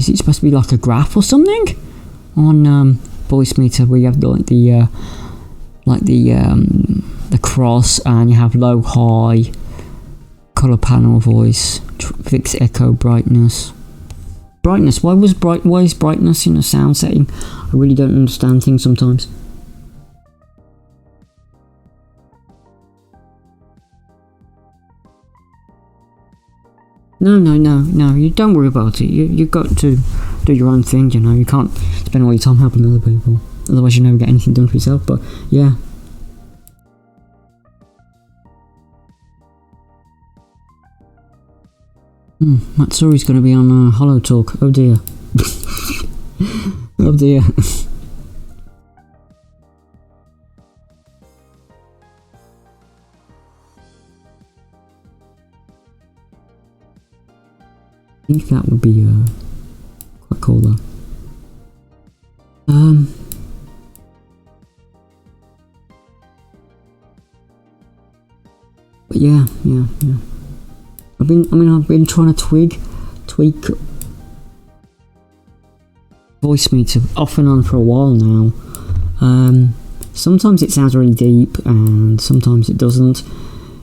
it supposed to be like a graph or something on voice meter where you have the cross and you have low, high, color panel, voice, fix echo, brightness. Why is brightness in a sound setting? I really don't understand things sometimes. No, you don't worry about it. You've got to do your own thing, you know. You can't spend all your time helping other people. Otherwise you never get anything done for yourself, but yeah. Matsuri's going to be on Hollow Talk. Oh dear. Oh dear. I think that would be quite cool though. But yeah. I've been trying to tweak voice meter off and on for a while now. Sometimes it sounds really deep and sometimes it doesn't,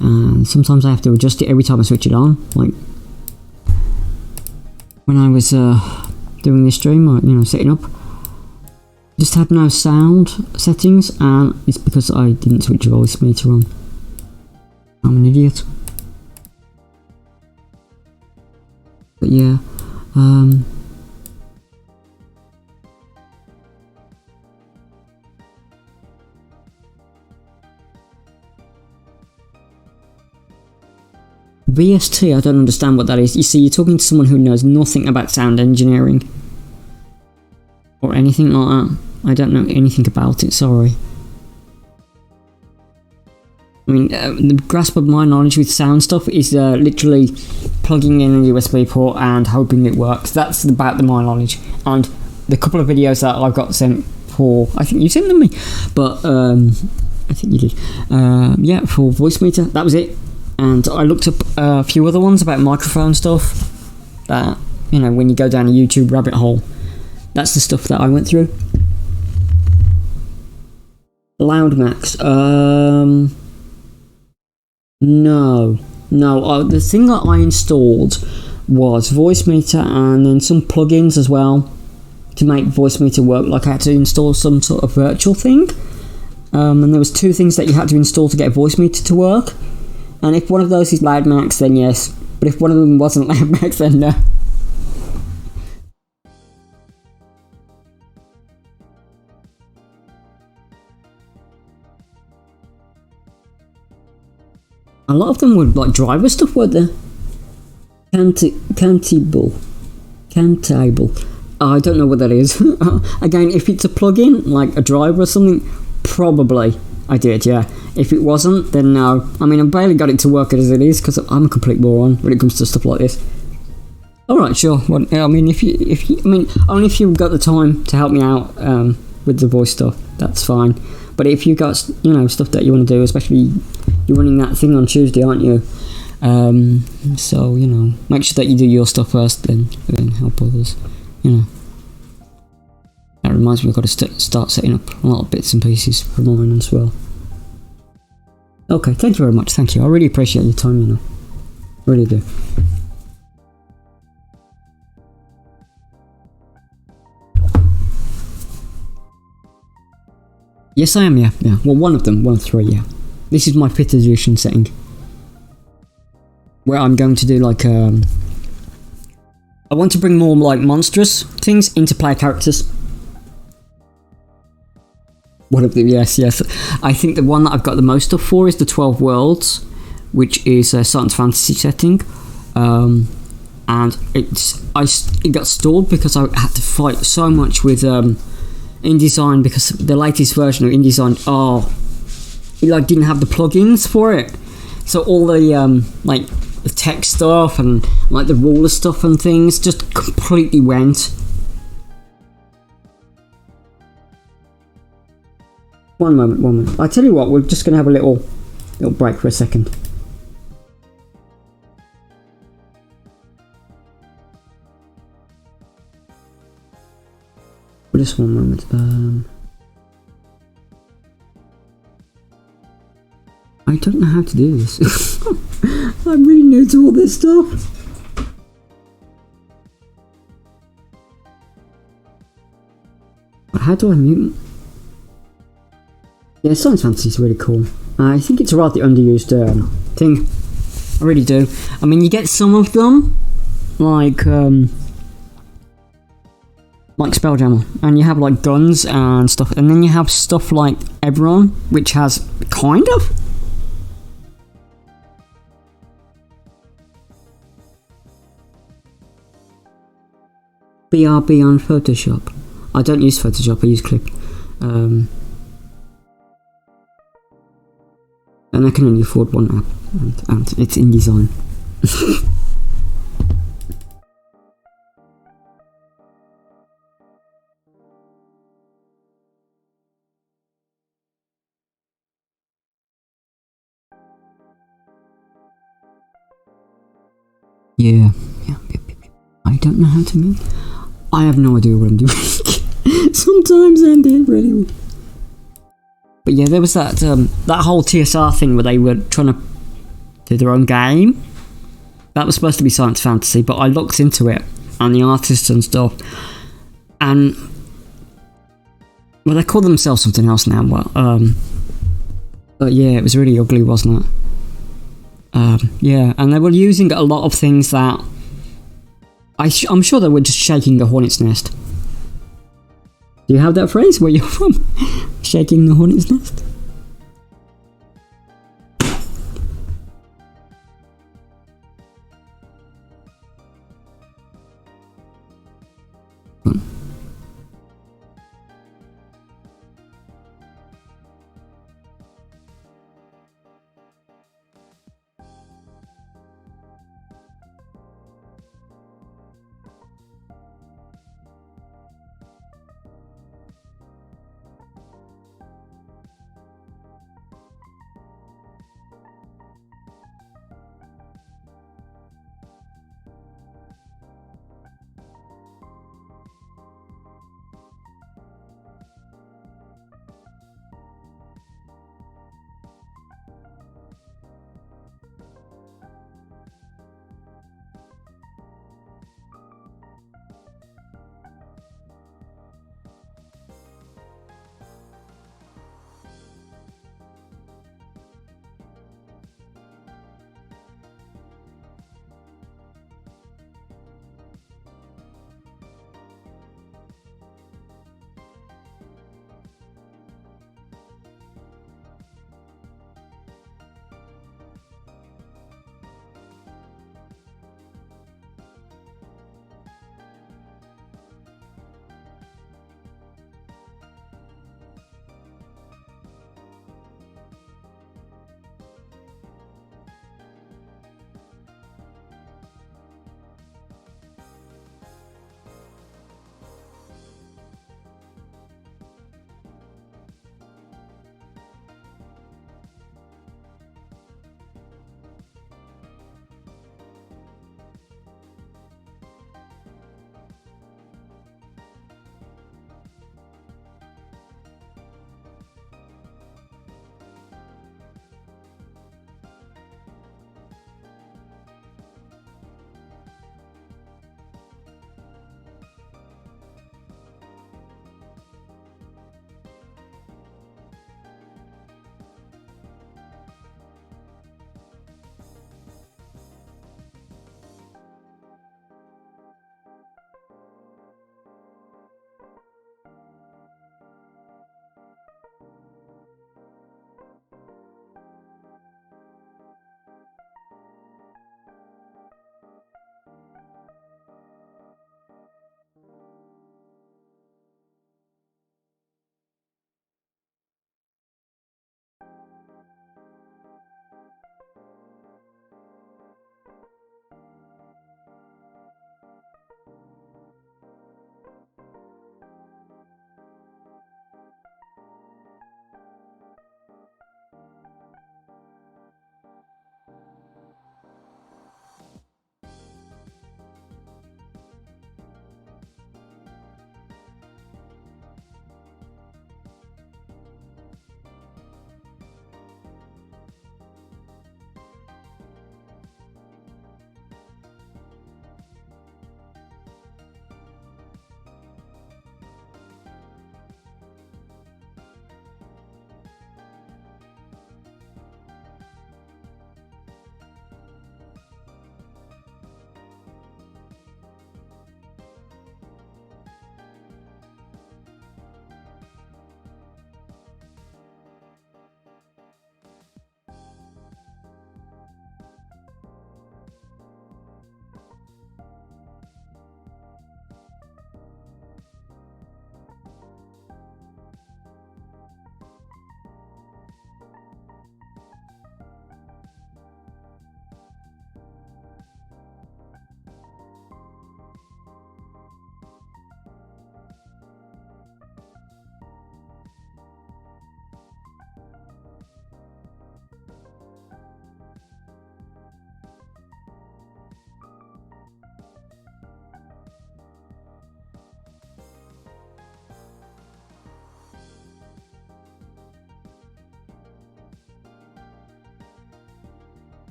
and sometimes I have to adjust it every time I switch it on. Like when I was doing this stream, or setting up, just had no sound settings, and it's because I didn't switch the voice meter on. I'm an idiot. But yeah, VST, I don't understand what that is. You see, you're talking to someone who knows nothing about sound engineering or anything like that. I don't know anything about it, sorry. I mean, the grasp of my knowledge with sound stuff is literally plugging in a USB port and hoping it works. That's about my knowledge. And the couple of videos that I've got sent for, I think you sent them me, but I think you did. Yeah, for voice meter, that was it. and I looked up a few other ones about microphone stuff. That, you know, when you go down a YouTube rabbit hole, that's the stuff that I went through. Loudmax. No. The thing that I installed was Voicemeeter and then some plugins as well to make Voicemeeter work. Like I had to install some sort of virtual thing. And there was 2 things that you had to install to get Voicemeeter to work. And if one of those is Loudmax, then yes. But if one of them wasn't Loudmax, then no. A lot of them were like driver stuff, weren't they? Cantable. I don't know what that is. Again, if it's a plugin, like a driver or something, probably I did, yeah. If it wasn't, then no. I mean, I barely got it to work as it is because I'm a complete moron when it comes to stuff like this. All right, sure. Well, I mean, only if you've got the time to help me out with the voice stuff, that's fine. But if you've got, you know, stuff that you want to do, especially you're running that thing on Tuesday, aren't you? So, you know, make sure that you do your stuff first, then help others, you know. That reminds me, I've got to start setting up a lot of bits and pieces for mine as well. Okay, thank you very much, thank you. I really appreciate your time, you know. Really do. Yes, I am, yeah. Well, one of 3, yeah. This is my 5th edition setting. Where I'm going to do like, I want to bring more like monstrous things into player characters. One of them, yes. I think the one that I've got the most stuff for is the 12 Worlds, which is a science fantasy setting. And it got stalled because I had to fight so much with InDesign, because the latest version of InDesign, it like didn't have the plugins for it. So all the like the text stuff and like the ruler stuff and things just completely went. One moment. I tell you what, we're just gonna have a little break for a second. Just one moment. I don't know how to do this. I'm really new to all this stuff. How do I mute? Yeah, Science Fantasy is really cool. I think it's a rather underused thing. I really do. I mean, you get some of them, like Spelljammer, and you have like guns and stuff, and then you have stuff like Everon, which has kind of. BRB on Photoshop. I don't use Photoshop, I use Clip. And I can only afford one app, and it's InDesign. Yeah. I don't know how to move. I have no idea what I'm doing. Sometimes I did really well. But yeah, there was that whole TSR thing where they were trying to do their own game. That was supposed to be science fantasy, but I looked into it and the artists and stuff, and well, they call themselves something else now. But yeah, it was really ugly, wasn't it? Yeah, and they were using a lot of things that I'm sure they were just shaking the hornet's nest. Do you have that phrase where you're from? Shaking the hornet's nest?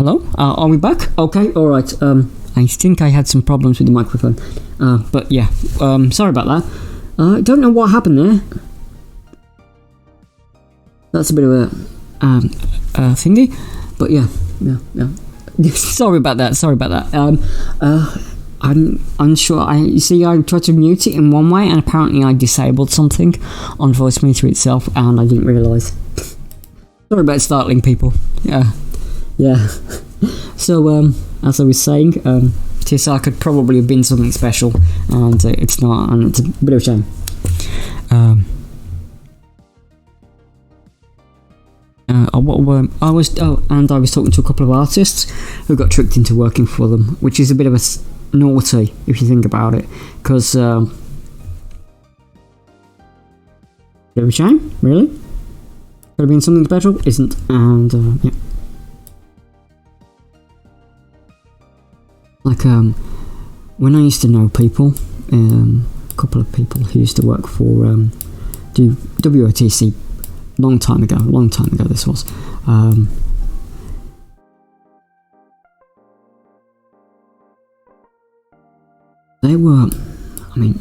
Hello? Are we back? Okay, alright. I think I had some problems with the microphone. But yeah, sorry about that. I don't know what happened there. That's a bit of a thingy. But yeah. Sorry about that. I'm unsure. You see, I tried to mute it in one way, and apparently I disabled something on Voicemeeter itself, and I didn't realise. Sorry about startling people. Yeah. So, as I was saying, TSR could probably have been something special, and it's not, and it's a bit of a shame. I was talking to a couple of artists who got tricked into working for them, which is a bit of a naughty if you think about it, because bit of a shame, really. Could have been something special, isn't, and yeah. Like when I used to know people, a couple of people who used to work for WOTC long time ago this was. They were, I mean,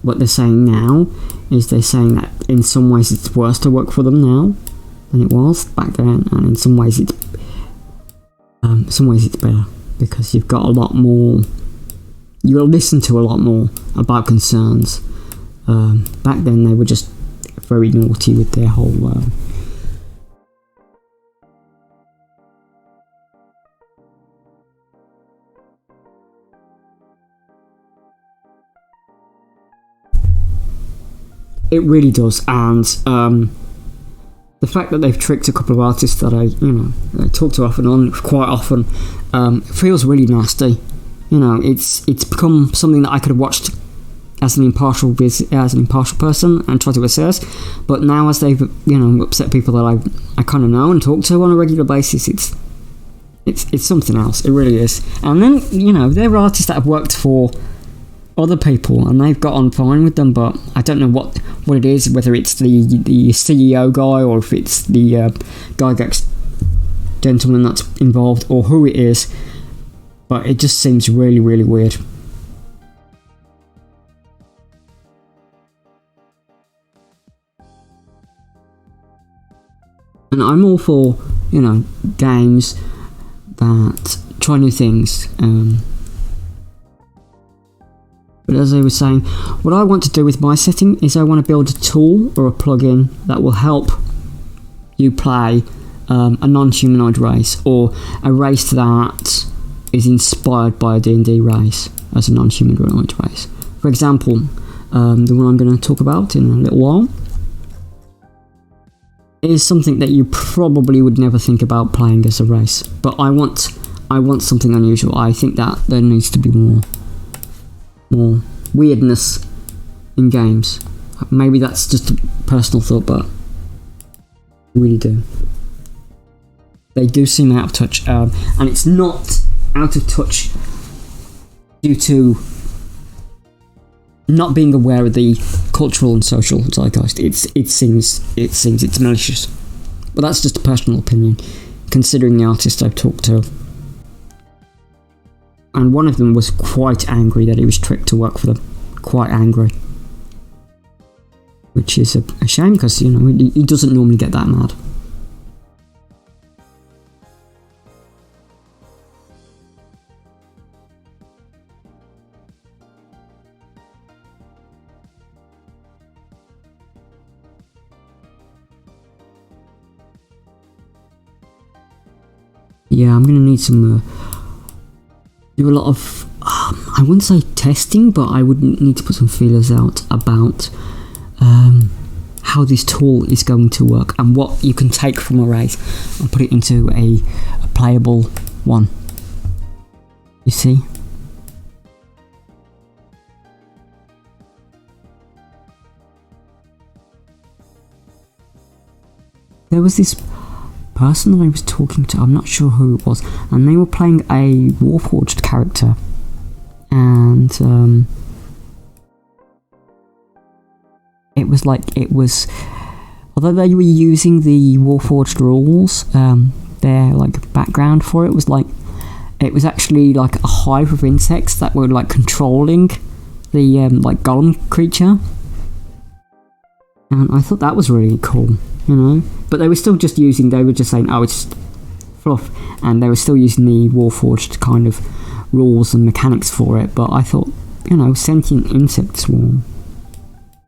what they're saying now is they're saying that in some ways it's worse to work for them now than it was back then, and in some ways it's better, because you've got a lot more, you'll listen to a lot more about concerns. Back then they were just very naughty with their whole it really does, and the fact that they've tricked a couple of artists that I talk to off and on quite often, feels really nasty. It's become something that I could have watched as an impartial person and try to assess, but now as they've upset people that I kind of know and talk to on a regular basis, it's something else. It really is. And then there are artists that have worked for other people and they've got on fine with them, but I don't know what it is, whether it's the CEO guy or if it's the gentleman that's involved or who it is, but it just seems really, really weird. And I'm all for games that try new things, but as I was saying, what I want to do with my setting is I want to build a tool or a plugin that will help you play a non-humanoid race, or a race that is inspired by a D&D race as a non-humanoid race. For example, the one I'm going to talk about in a little while is something that you probably would never think about playing as a race, but I want something unusual. I think that there needs to be more weirdness in games. Maybe that's just a personal thought, but I really do. They do seem out of touch, and it's not out of touch due to not being aware of the cultural and social zeitgeist. It seems it's malicious, but that's just a personal opinion, considering the artists I've talked to. And one of them was quite angry that he was tricked to work for them. Quite angry. Which is a shame, because, he doesn't normally get that mad. Yeah, I'm going to need some... do a lot of, I wouldn't say testing, but I would need to put some feelers out about how this tool is going to work and what you can take from a race and put it into a playable one. You see? There was this person that I was talking to, I'm not sure who it was, and they were playing a Warforged character, and it was although they were using the Warforged rules, their like background for it was like it was actually like a hive of insects that were like controlling the like golem creature, and I thought that was really cool, you know. But they were still just using, they were just saying, oh, it's just fluff, and they were still using the Warforged kind of rules and mechanics for it. But I thought, you know, sentient insect swarm,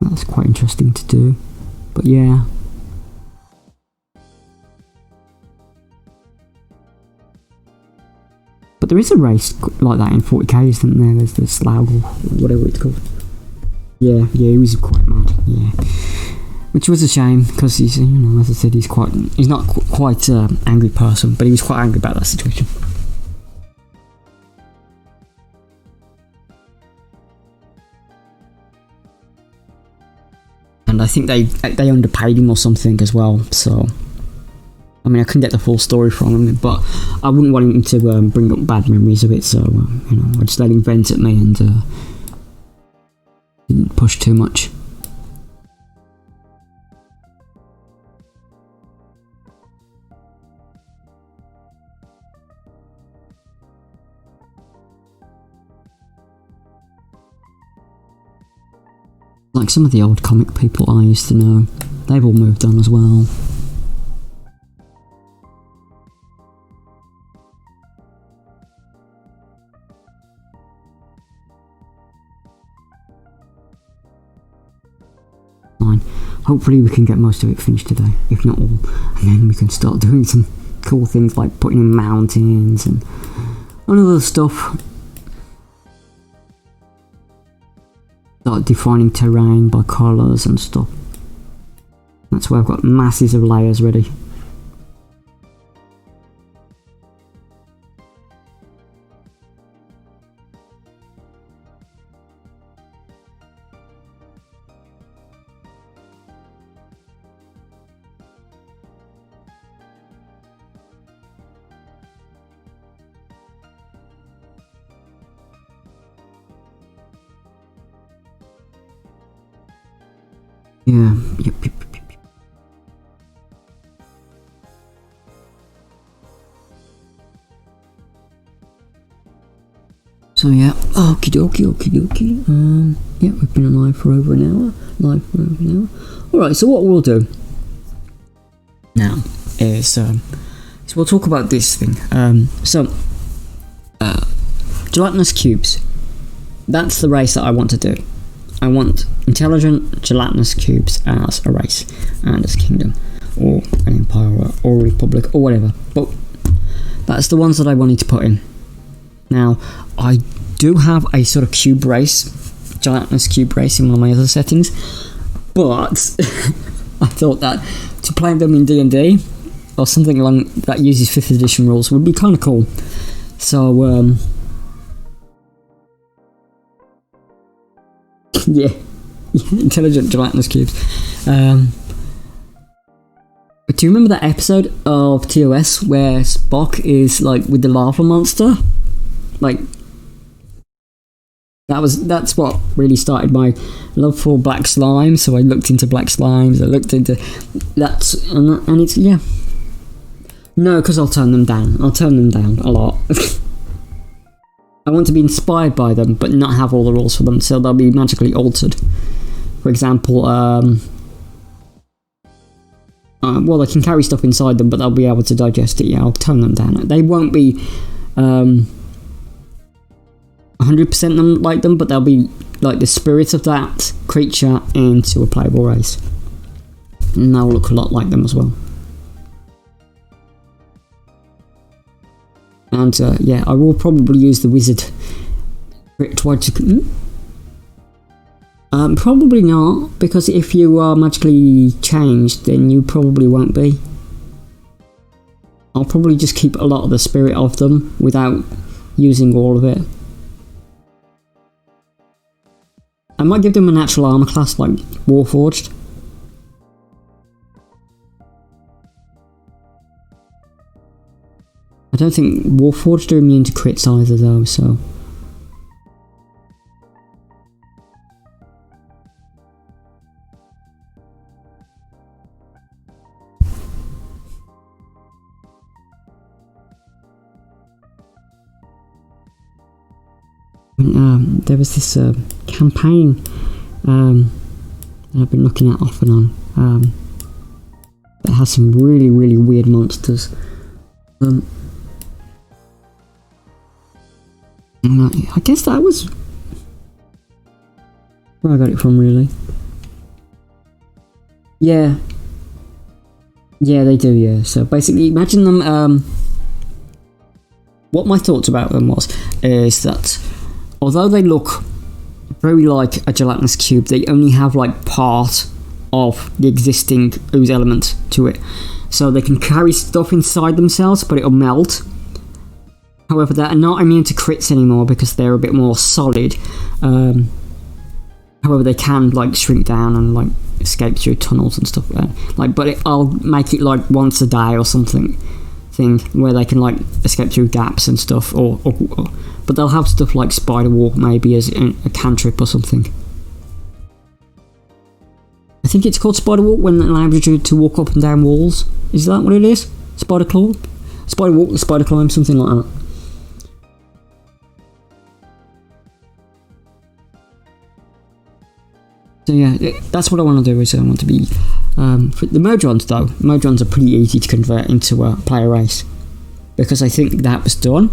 that's quite interesting to do. But yeah. But there is a race like that in 40k, isn't there? There's the Slaug, or whatever it's called. Yeah, he was quite mad, yeah. Which was a shame, because he's, you know, as I said, he's not quite an angry person, but he was quite angry about that situation. And I think they underpaid him or something as well, so... I mean, I couldn't get the full story from him, but I wouldn't want him to bring up bad memories of it, so, you know, I just let him vent at me and didn't push too much. Like some of the old comic people I used to know, they've all moved on as well. Fine. Hopefully we can get most of it finished today, if not all, and then we can start doing some cool things like putting in mountains and other stuff. Start defining terrain by colours and stuff. That's where I've got masses of layers ready. Yeah, yep. So yeah, okie dokie. Yeah, we've been live for over an hour. Alright, so what we'll do now is we'll talk about this thing. Gelatinous cubes. That's the race that I want to do. I want intelligent gelatinous cubes as a race and as a kingdom or an empire or a republic or whatever, but that's the ones that I wanted to put in. Now I do have a sort of cube race, gelatinous cube race in one of my other settings, but I thought that to play them in D&D or something along that uses 5th edition rules would be kind of cool. So yeah, intelligent gelatinous cubes. Do you remember that episode of TOS where Spock is like with the lava monster? Like that's what really started my love for black slime. So I looked into black slimes. I looked into that, and it's yeah. No, because I'll turn them down. I'll turn them down a lot. I want to be inspired by them, but not have all the rules for them, so they'll be magically altered. For example, well, they can carry stuff inside them, but they'll be able to digest it. Yeah, I'll tone them down. They won't be 100% like them, but they'll be like the spirit of that creature into a playable race. And they'll look a lot like them as well. And yeah, I will probably use the wizard. Probably not, because if you are magically changed, then you probably won't be. I'll probably just keep a lot of the spirit of them without using all of it. I might give them a natural armor class like Warforged. I don't think Warforged are immune to crits either though, so... There was this campaign that I've been looking at off and on that has some really, really weird monsters. I guess that was where I got it from, really. Yeah, they do, yeah. So basically, imagine them, what my thoughts about them is that although they look very like a gelatinous cube, they only have like part of the existing ooze element to it. So they can carry stuff inside themselves, but it'll melt. However, they're not immune to crits anymore because they're a bit more solid. However, they can like shrink down and like escape through tunnels and stuff like. But I'll make it like once a day or something thing where they can like escape through gaps and stuff. But they'll have stuff like spider walk maybe as a cantrip or something. I think it's called spider walk when it allows you to walk up and down walls. Is that what it is? Spider claw, spider walk, spider climb, something like that. So yeah, that's what I want to do. Is I want to be for the Modrons though. Modrons are pretty easy to convert into a player race because I think that was done.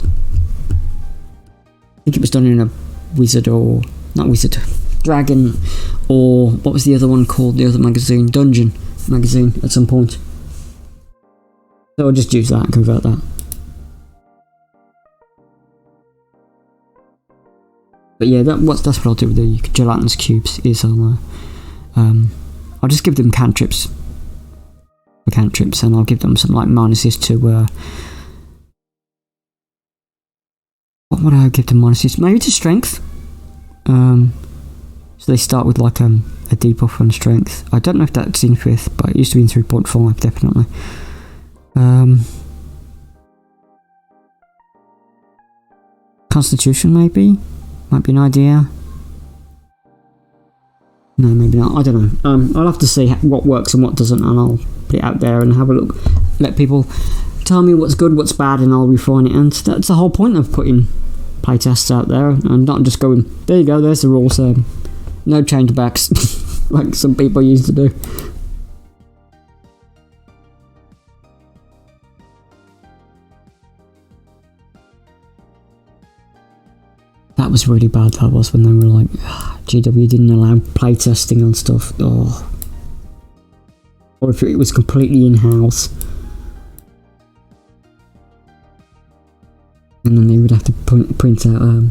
I think it was done in a wizard or not wizard, dragon, or what was the other one called? The other magazine, dungeon magazine at some point. So I'll just use that and convert that. But yeah, that's what I'll do with the gelatinous cubes. Is I'll just give them cantrips for cantrips, and I'll give them some like minuses to what would I give them minuses? Maybe to strength. So they start with like a debuff on strength. I don't know if that's in 5th, but it used to be in 3.5 definitely. Constitution maybe. Might be an idea. No, maybe not. I don't know. I'll have to see what works and what doesn't, and I'll put it out there and have a look. Let people tell me what's good, what's bad, and I'll refine it. And that's the whole point of putting playtests out there, and not just going, there you go, there's the rules. No changebacks, like some people used to do. That was really bad, that was, when they were like, GW didn't allow playtesting on stuff. Oh. Or if it was completely in-house. And then they would have to print out...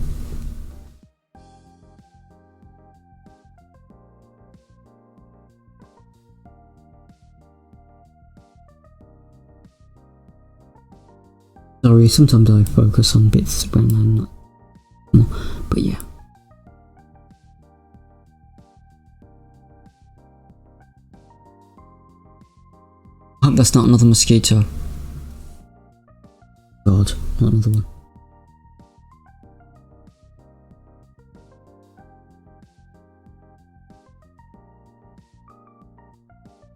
Sorry, sometimes I focus on bits when I'm not... But yeah. I hope that's not another mosquito. God, not another one.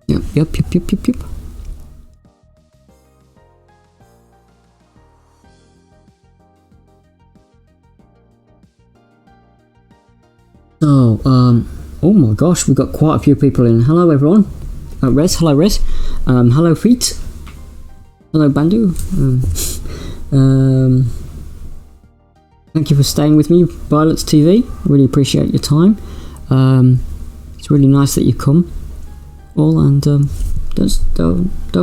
Yep. So, oh my gosh, we've got quite a few people in. Hello everyone. Hello Rez. Hello Feet. Hello Bandu. Thank you for staying with me, Violets TV. Really appreciate your time. It's really nice that you come all, and don't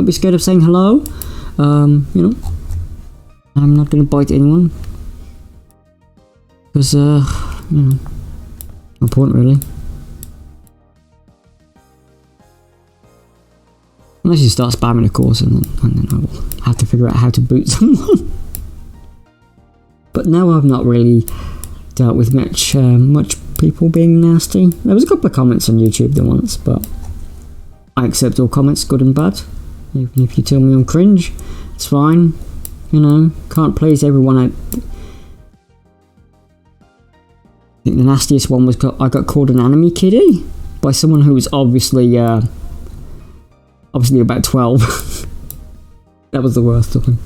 be scared of saying hello. You know, I'm not going to bite anyone because you know, no point really. Unless you start spamming, of course, and then I will have to figure out how to boot someone. But now I've not really dealt with much people being nasty. There was a couple of comments on YouTube there once, but I accept all comments, good and bad. Even if you tell me I'm cringe, it's fine. You know, can't please everyone. I think the nastiest one was I got called an anime kiddie by someone who was obviously about 12. That was the worst of them.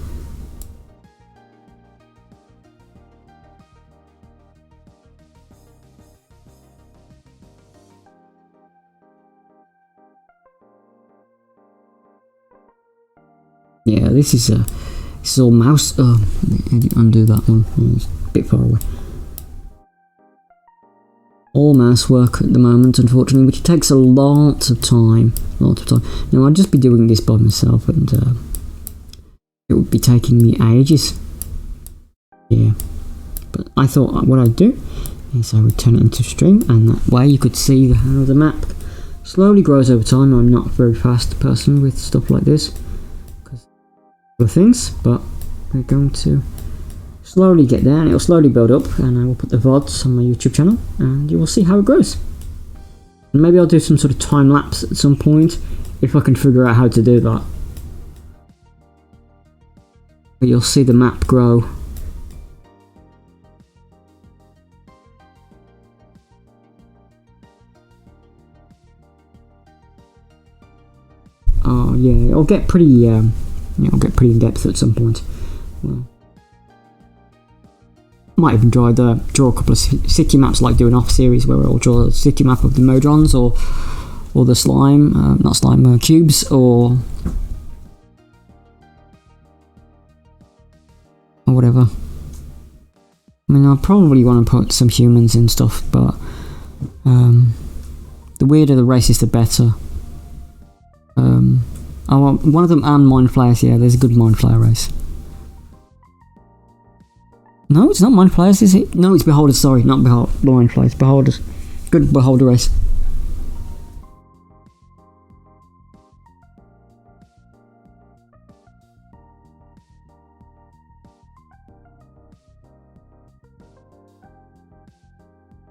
this is all mouse. Oh, undo that one. It's a bit far away. All mouse work at the moment, unfortunately, which takes a lot of time. Now, I'd just be doing this by myself, and it would be taking me ages. Yeah, but I thought what I'd do is I would turn it into stream, and that way you could see how the map slowly grows over time. I'm not a very fast person with stuff like this, because of things, but we're going to slowly get there, and it'll slowly build up, and I will put the VODs on my YouTube channel, and you will see how it grows. And maybe I'll do some sort of time lapse at some point, if I can figure out how to do that. But you'll see the map grow. Oh yeah, it'll get pretty in depth at some point. Well, might even draw a couple of city maps, like do an off series where I'll draw a city map of the Modrons or the slime, not slime, cubes, or whatever. I mean, I'll probably want to put some humans and stuff, but the weirder the races, the better. I want one of them and Mind Flayers. Yeah, there's a good Mind Flayer race. No, it's not Mind Flayers, is it? No, it's Beholders, sorry, not Mind Flayers, Beholders. Good Beholder race.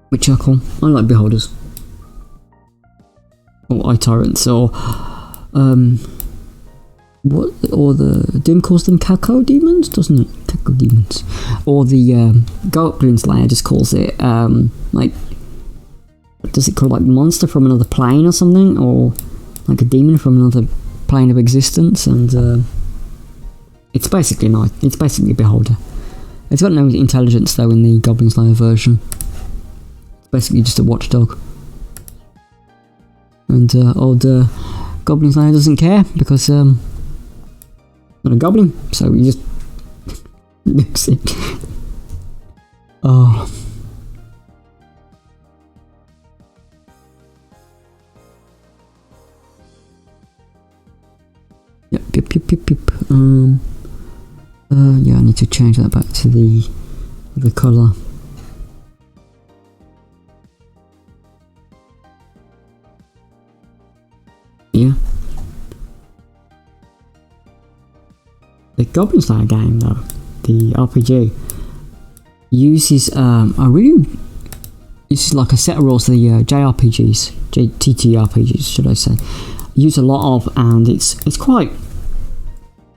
Which are cool. I like Beholders. Or Eye Tyrants, or what? Or the Doom calls them Caco Demons, doesn't it? Caco Demons. Or the Goblin Slayer just calls it like, what does it call, like monster from another plane or something, or like a demon from another plane of existence, and it's basically nice. It's basically a Beholder. It's got no intelligence though in the Goblin Slayer version. It's basically just a watchdog. And old Goblin Slayer doesn't care, because not a goblin, so he just nips it. Oh. Yep. Yeah, I need to change that back to the colour. Yeah. The Goblin Slayer game, though, the RPG, uses uses like a set of rules, the JRPGs, TTRPGs, should I say, use a lot of, and it's quite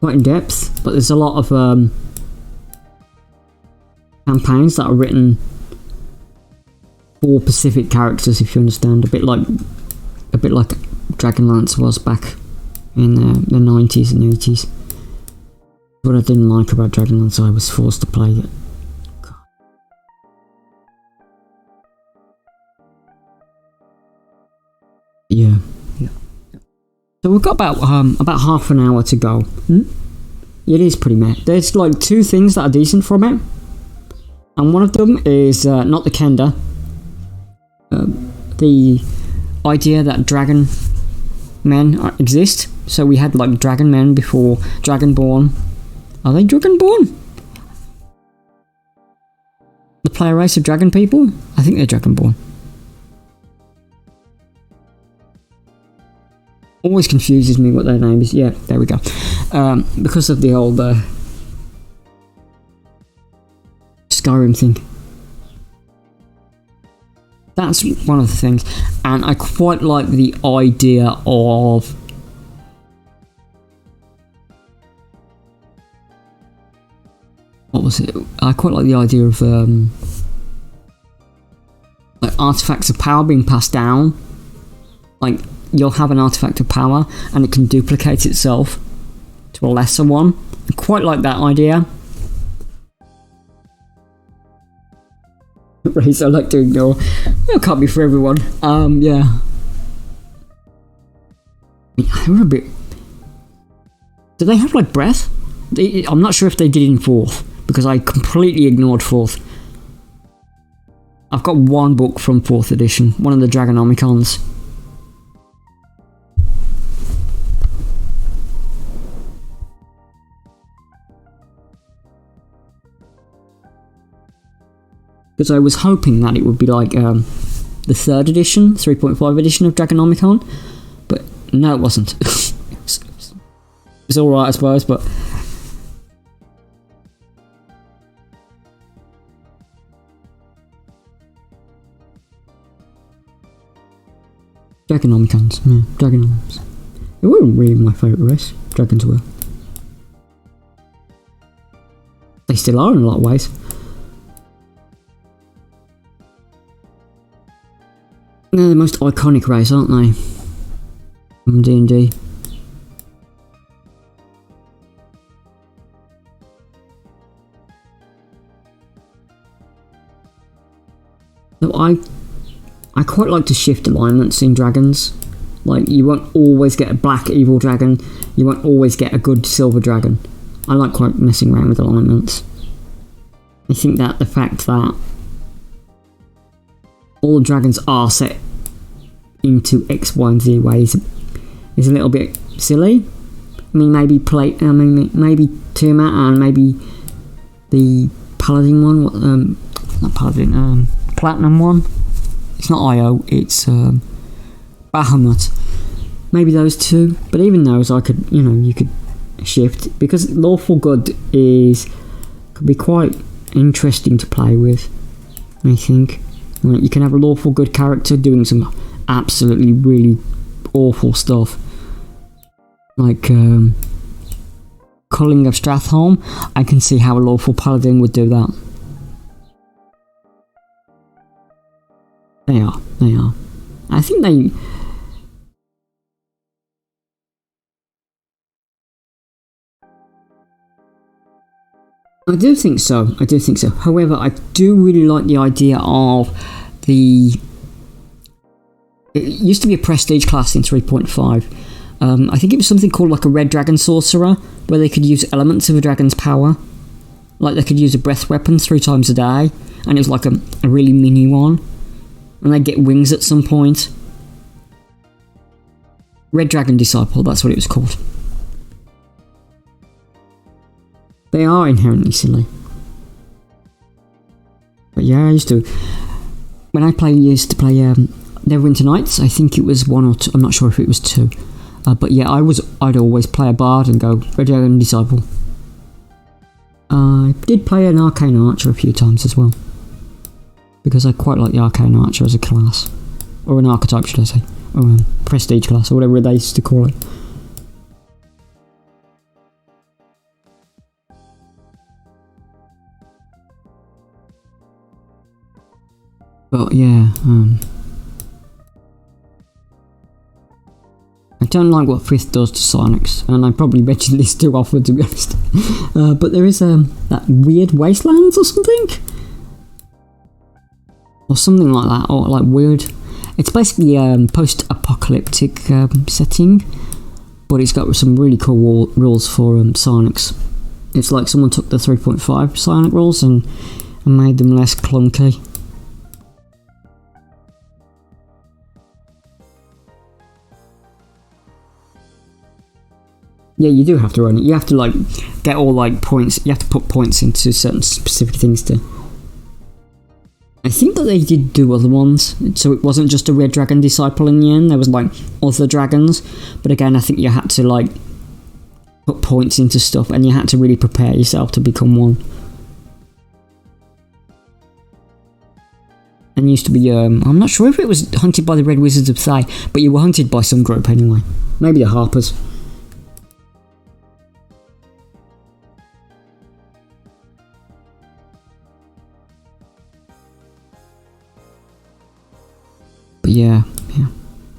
in depth, but there's a lot of campaigns that are written for specific characters, if you understand, a bit like Dragonlance was back in the 90s and 80s. What I didn't like about Dragonlance, I was forced to play it. God. Yeah. So we've got about half an hour to go. It is pretty meh. There's like two things that are decent from it, and one of them is not the Kenda. The idea that dragon men exist. So we had like dragon men before Dragonborn. Are they Dragonborn? The player race of dragon people? I think they're Dragonborn. Always confuses me what their name is. Yeah, there we go. Because of the old Skyrim thing. That's one of the things. And I quite like the idea of what was it? I quite like the idea of like artifacts of power being passed down. Like, you'll have an artifact of power and it can duplicate itself to a lesser one. I quite like that idea. Race I like to ignore. It can't be for everyone. Yeah. They were a bit... Do they have like breath? I'm not sure if they did in 4th, because I completely ignored 4th. I've got one book from 4th edition, one of the Dragonomicons. Because I was hoping that it would be like the 3rd edition, 3.5 edition of Dragonomicon, but no, it wasn't. It was alright, I suppose, but Dragonomicons, yeah, Dragonoms. It wasn't really my favourite race, Dragons were. They still are in a lot of ways. They're the most iconic race, aren't they? From D&D. So I quite like to shift alignments in dragons. Like, you won't always get a black evil dragon, you won't always get a good silver dragon. I like quite messing around with alignments. I think that the fact that all the dragons are set into X, Y, and Z ways is a little bit silly. I mean, maybe maybe Tiamat and maybe the Paladin one, not Paladin, Platinum one. It's not IO, it's Bahamut. Maybe those two, but even those I could, you could shift, because lawful good could be quite interesting to play with, I think. Like, you can have a lawful good character doing some absolutely really awful stuff, like Culling of Stratholme. I can see how a lawful paladin would do that. They are. I think they... I do think so. However, I do really like the idea of the... It used to be a prestige class in 3.5. I think it was something called like a red dragon sorcerer, where they could use elements of a dragon's power. Like they could use a breath weapon 3 times a day, and it was like a really mini one. And they'd get wings at some point. Red Dragon Disciple, that's what it was called. They are inherently silly. But yeah, I used to... When I used to play Neverwinter Nights, I think it was 1 or 2, I'm not sure if it was 2. But yeah, I'd always play a bard and go Red Dragon Disciple. I did play an Arcane Archer a few times as well, because I quite like the Arcane Archer as a class. Or an archetype, should I say. Or a prestige class, or whatever they used to call it. But yeah, I don't like what 5th does to Psionics, and I probably mentioned this too often, to be honest. But there is that weird wastelands or something? Or something like that, or like weird. It's basically a post-apocalyptic setting, but it's got some really cool rules for psionics. It's like someone took the 3.5 psionic rules and made them less clunky. Yeah, you do have to run it. You have to like get all like points. You have to put points into certain specific things to... I think that they did do other ones, so it wasn't just a Red Dragon Disciple in the end, there was like other dragons, but again I think you had to like put points into stuff, and you had to really prepare yourself to become one. And used to be, I'm not sure if it was hunted by the Red Wizards of Thay, but you were hunted by some group anyway, maybe the Harpers. Yeah.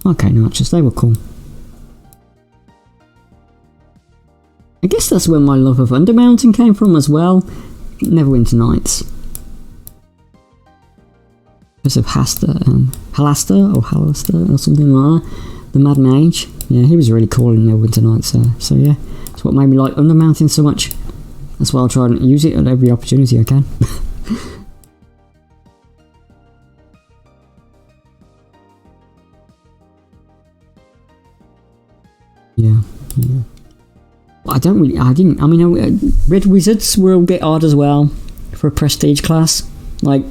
Okay, Archers, they were cool. I guess that's where my love of Undermountain came from as well. Neverwinter Nights. Because of Halaster or something like that. The Mad Mage. Yeah, he was really cool in Neverwinter Nights. So yeah, that's It's what made me like Undermountain so much. That's why I'll try and use it at every opportunity I can. yeah. I mean, Red Wizards were a bit odd as well for a prestige class. Like,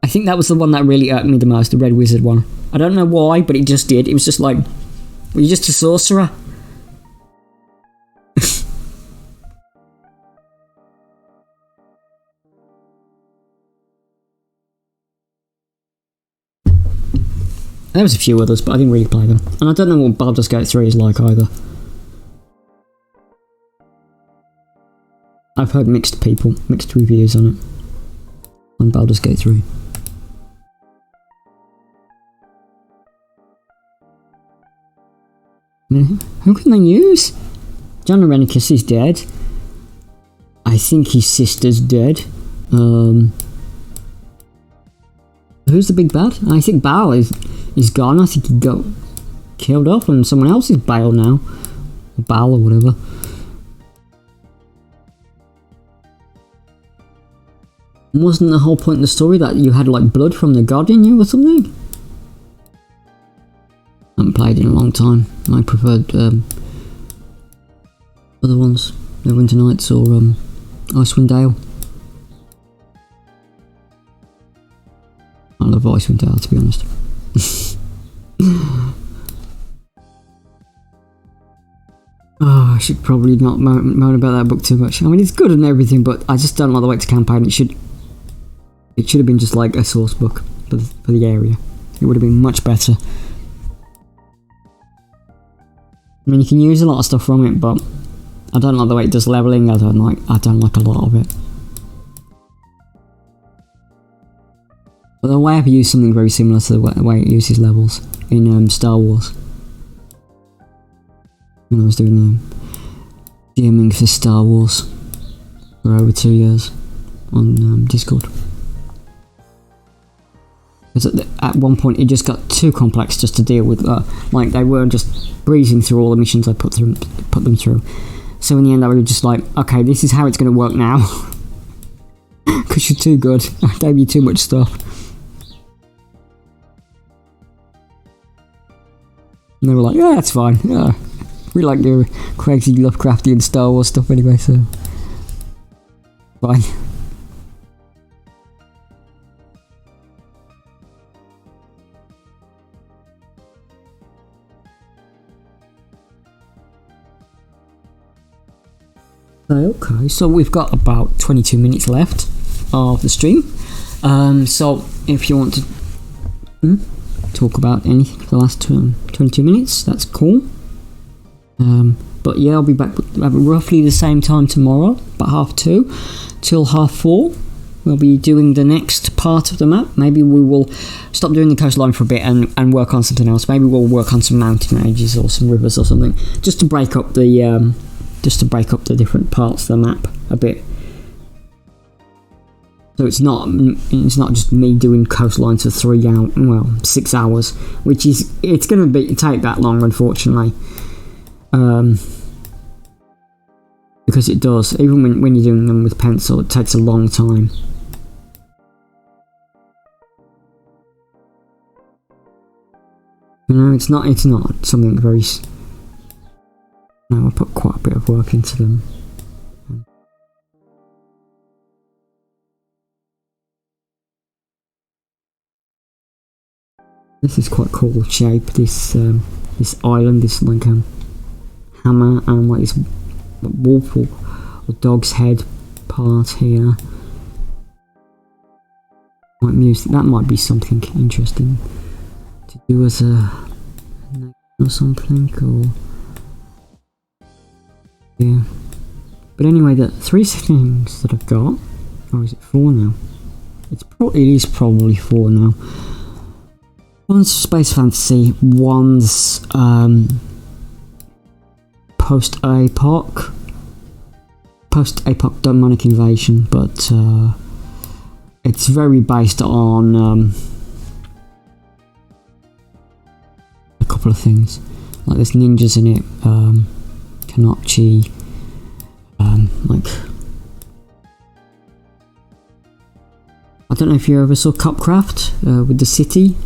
I think that was the one that really irked me the most, the Red Wizard one. I don't know why, but it just did. It was just like, well, you're just a sorcerer. There was a few others, but I didn't really play them. And I don't know what Baldur's Gate 3 is like either. I've heard mixed reviews on it. On Baldur's Gate 3. Who can they use? John Irenicus is dead. I think his sister's dead. Who's the big bad? I think Baal is gone. I think he got killed off and someone else is Baal now. Or Baal or whatever. Wasn't the whole point of the story that you had like blood from the god in you or something? I haven't played in a long time. I preferred other ones. Neverwinter Nights or Icewind Dale. I love Icewind Dale, to be honest. Oh, I should probably not moan about that book too much. I mean, it's good and everything, but I just don't like the way it's campaign. It should have been just like a source book for the area. It would have been much better. I mean, you can use a lot of stuff from it, but I don't like the way it does leveling. I don't like a lot of it. But the way I've used something very similar to the way it uses levels in Star Wars. When I was doing DMing for Star Wars for over 2 years on Discord. Because at one point it just got too complex just to deal with. Like they were just breezing through all the missions I put them through. So in the end I was just like, okay, this is how it's going to work now. Because you're too good. I gave you too much stuff. And they were like, yeah, that's fine. Yeah. We like the crazy Lovecraftian Star Wars stuff anyway, so fine. Okay, so we've got about 22 minutes left of the stream. So if you want to talk about anything for the last 22 minutes, that's cool. But yeah, I'll be back at roughly the same time tomorrow, about 2:30 till 4:30. We'll be doing the next part of the map. Maybe we will stop doing the coastline for a bit and work on something else. Maybe we'll work on some mountain ranges or some rivers or something, just to break up the different parts of the map a bit. So it's not just me doing coastlines for 6 hours, which it's going to take that long, unfortunately. Because it does, even when you're doing them with pencil, it takes a long time. You know, it's not something very. No, I put quite a bit of work into them. This is quite cool shape. This island, this like hammer and like this wolf or dog's head part here. That might be something interesting to do as a or something, or yeah. But anyway, the 3 things that I've got, or is it 4 now? It is probably 4 now. One's space fantasy, one's post-apoc demonic invasion, but it's very based on a couple couple of things. Like there's ninjas in it, Kanochi, like I don't know if you ever saw Cupcraft with the city.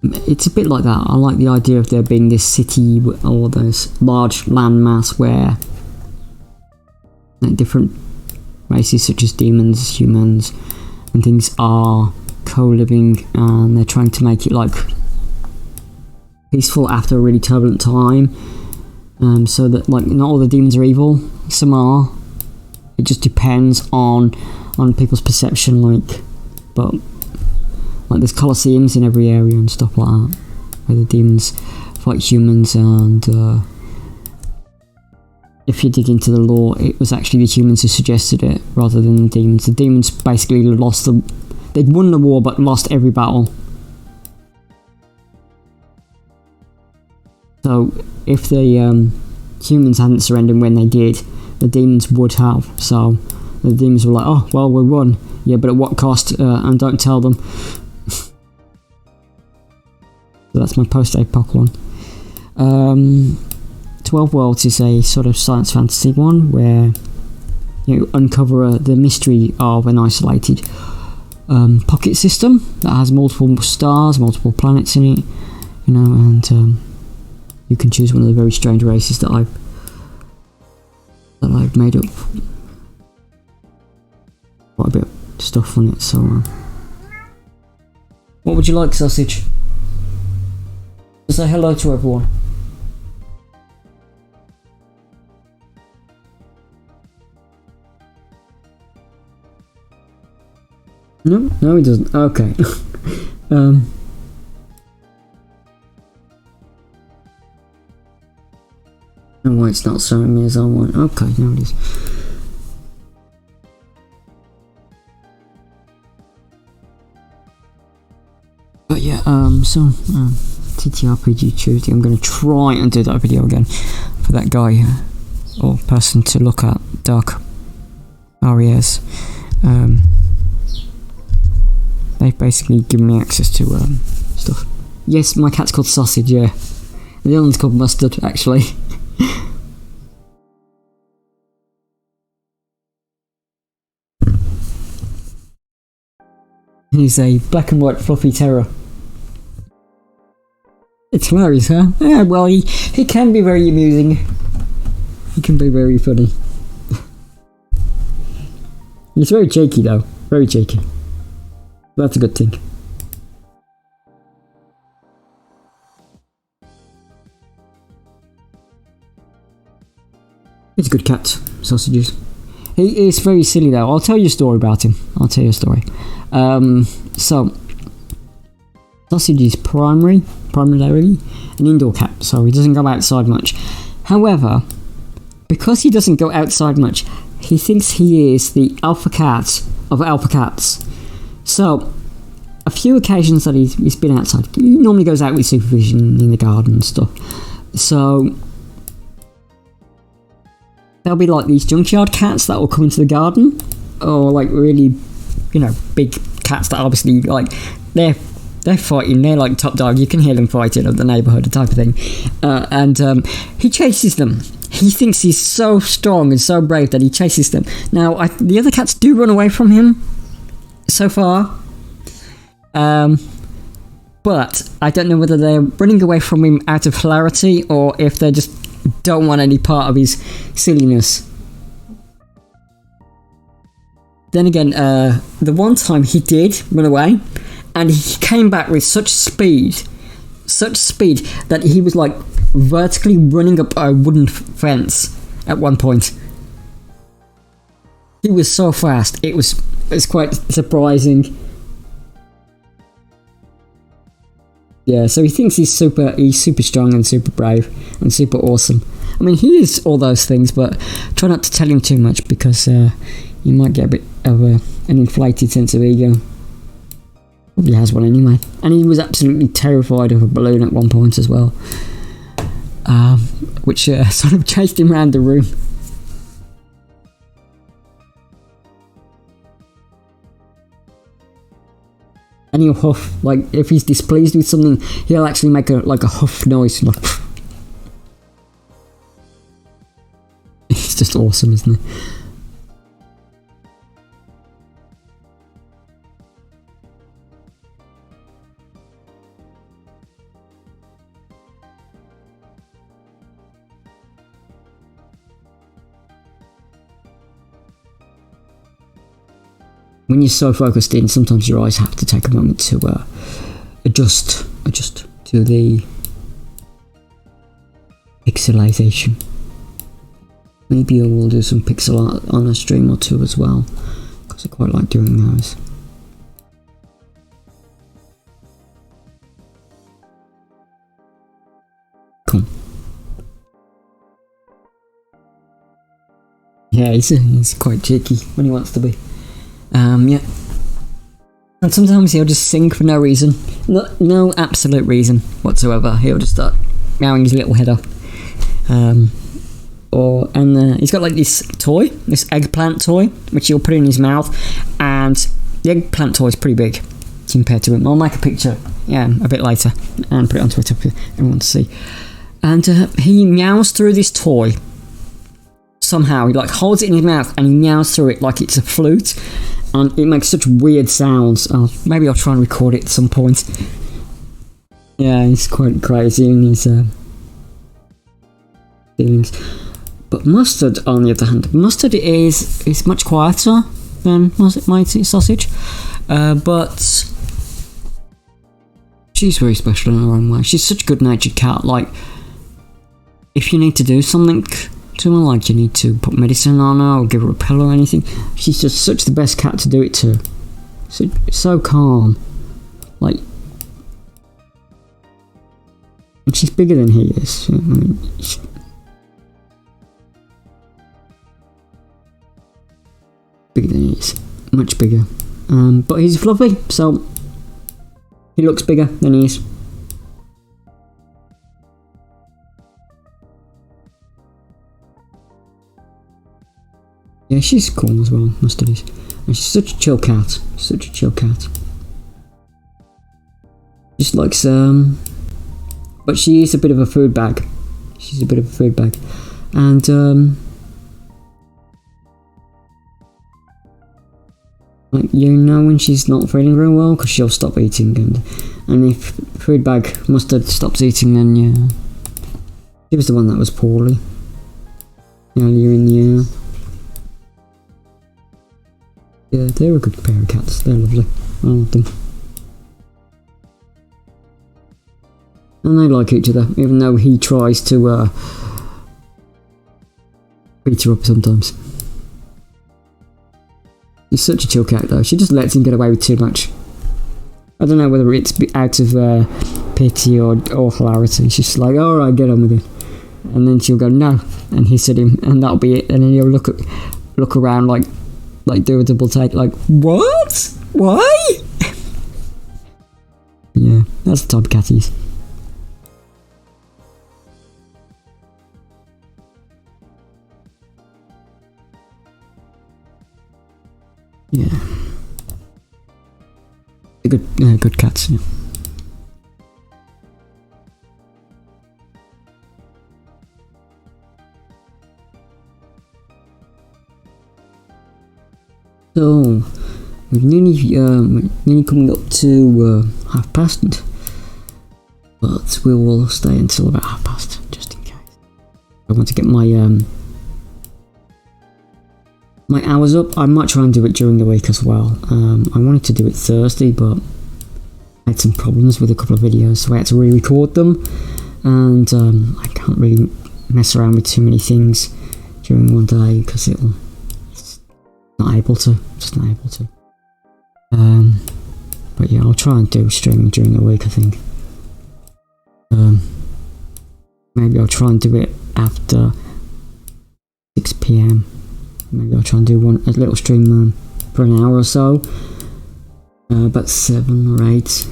It's a bit like that. I like the idea of there being this city or this large landmass where different races such as demons, humans and things are co-living, and they're trying to make it like peaceful after a really turbulent time, so that like not all the demons are evil, some are. It just depends on people's perception, but like there's colosseums in every area and stuff like that where the demons fight humans, and if you dig into the lore, it was actually the humans who suggested it rather than the demons. The demons basically they'd won the war but lost every battle. So if the humans hadn't surrendered when they did, the demons would have. So the demons were like, oh well, we won, yeah, but at what cost? And don't tell them. So that's my post-apoc one. 12 Worlds is a sort of science fantasy one where you uncover the mystery of an isolated pocket system that has multiple stars, multiple planets in it, you know, and you can choose one of the very strange races that I've made up. Quite a bit of stuff on it. So, what would you like, Sausage? Say hello to everyone. No, he doesn't. Okay. And why it's not showing me as I want. Okay, now it is. But yeah, TTRPG Tuesday, I'm going to try and do that video again for that guy or person to look at, Dark RES. They've basically given me access to stuff. Yes, my cat's called Sausage, yeah. The other one's called Mustard, actually. He's a black and white fluffy terror. It's hilarious, huh? Yeah, well, he can be very amusing. He can be very funny. He's very cheeky, though. Very cheeky. That's a good thing. He's a good cat, Sausages. He is very silly, though. I'll tell you a story about him. So, Sausage is primarily an indoor cat, so he doesn't go outside much. However, because he doesn't go outside much, he thinks he is the alpha cat of alpha cats. So, a few occasions that he's been outside, he normally goes out with supervision in the garden and stuff. So, there'll be like these junkyard cats that will come into the garden, or like really, you know, big cats that obviously like they're fighting. They're like top dog. You can hear them fighting of the neighbourhood, type of thing. And he chases them. He thinks he's so strong and so brave that he chases them. Now, the other cats do run away from him so far. But I don't know whether they're running away from him out of hilarity or if they just don't want any part of his silliness. Then again, the one time he did run away, and he came back with such speed that he was like vertically running up a wooden fence at one point. He was so fast. It's quite surprising. Yeah, so he thinks he's super strong and super brave and super awesome. I mean, he is all those things, but try not to tell him too much because you might get a bit of an inflated sense of ego. Probably has one anyway. And he was absolutely terrified of a balloon at one point as well, which sort of chased him around the room. And he'll huff, like if he's displeased with something, he'll actually make a huff noise. Like, it's just awesome, isn't it? When you're so focused in, sometimes your eyes have to take a moment to adjust to the pixelization. Maybe I will do some pixel art on a stream or two as well, because I quite like doing those. Cool. Yeah, he's quite cheeky when he wants to be. Yeah. And sometimes he'll just sing for no reason. No absolute reason whatsoever. He'll just start meowing his little head off. He's got like this toy, this eggplant toy, which he'll put in his mouth, and the eggplant toy is pretty big compared to him. I'll make a picture, a bit later, and put it on Twitter for everyone to see. And he meows through this toy. Somehow he like holds it in his mouth and he meows through it like it's a flute, and it makes such weird sounds. Maybe I'll try and record it at some point. Yeah, he's quite crazy in his feelings. But Mustard, on the other hand, Mustard is much quieter than Mighty Sausage, but she's very special in her own way. She's such a good-natured cat. Like, if you need to do something to her, like you need to put medicine on her or give her a pillow or anything, she's just such the best cat to do it to. So calm. Like, and she's bigger than he is. I mean, bigger than he is. Much bigger. But he's fluffy, so he looks bigger than he is. Yeah, she's cool as well, Mustard is. And she's such a chill cat. Such a chill cat. Just likes, but she is a bit of a food bag. She's a bit of a food bag. And, like, you know when she's not feeling very well, because she'll stop eating. And if food bag Mustard stops eating, then yeah. She was the one that was poorly earlier in the year. Yeah, they're a good pair of cats. They're lovely. I love them. And they like each other, even though he tries to beat her up sometimes. He's such a chill cat though. She just lets him get away with too much. I don't know whether it's out of pity or hilarity. She's just like, alright, get on with it. And then she'll go, no. And hiss at him, and that'll be it. And then he'll look around like do a double take, like, what? Why? Yeah, that's the type of cat he is. Yeah. Good cats, yeah. So, we're nearly coming up to past, but we will stay until about past, just in case. I want to get my my hours up. I might try and do it during the week as well. I wanted to do it Thursday, but I had some problems with a couple of videos, so I had to re-record them, and I can't really mess around with too many things during one day because it'll. Not able to, just not able to. But yeah, I'll try and do streaming during the week, I think. Maybe I'll try and do it after 6 PM. Maybe I'll try and do a little stream for an hour or so. About 7 or 8.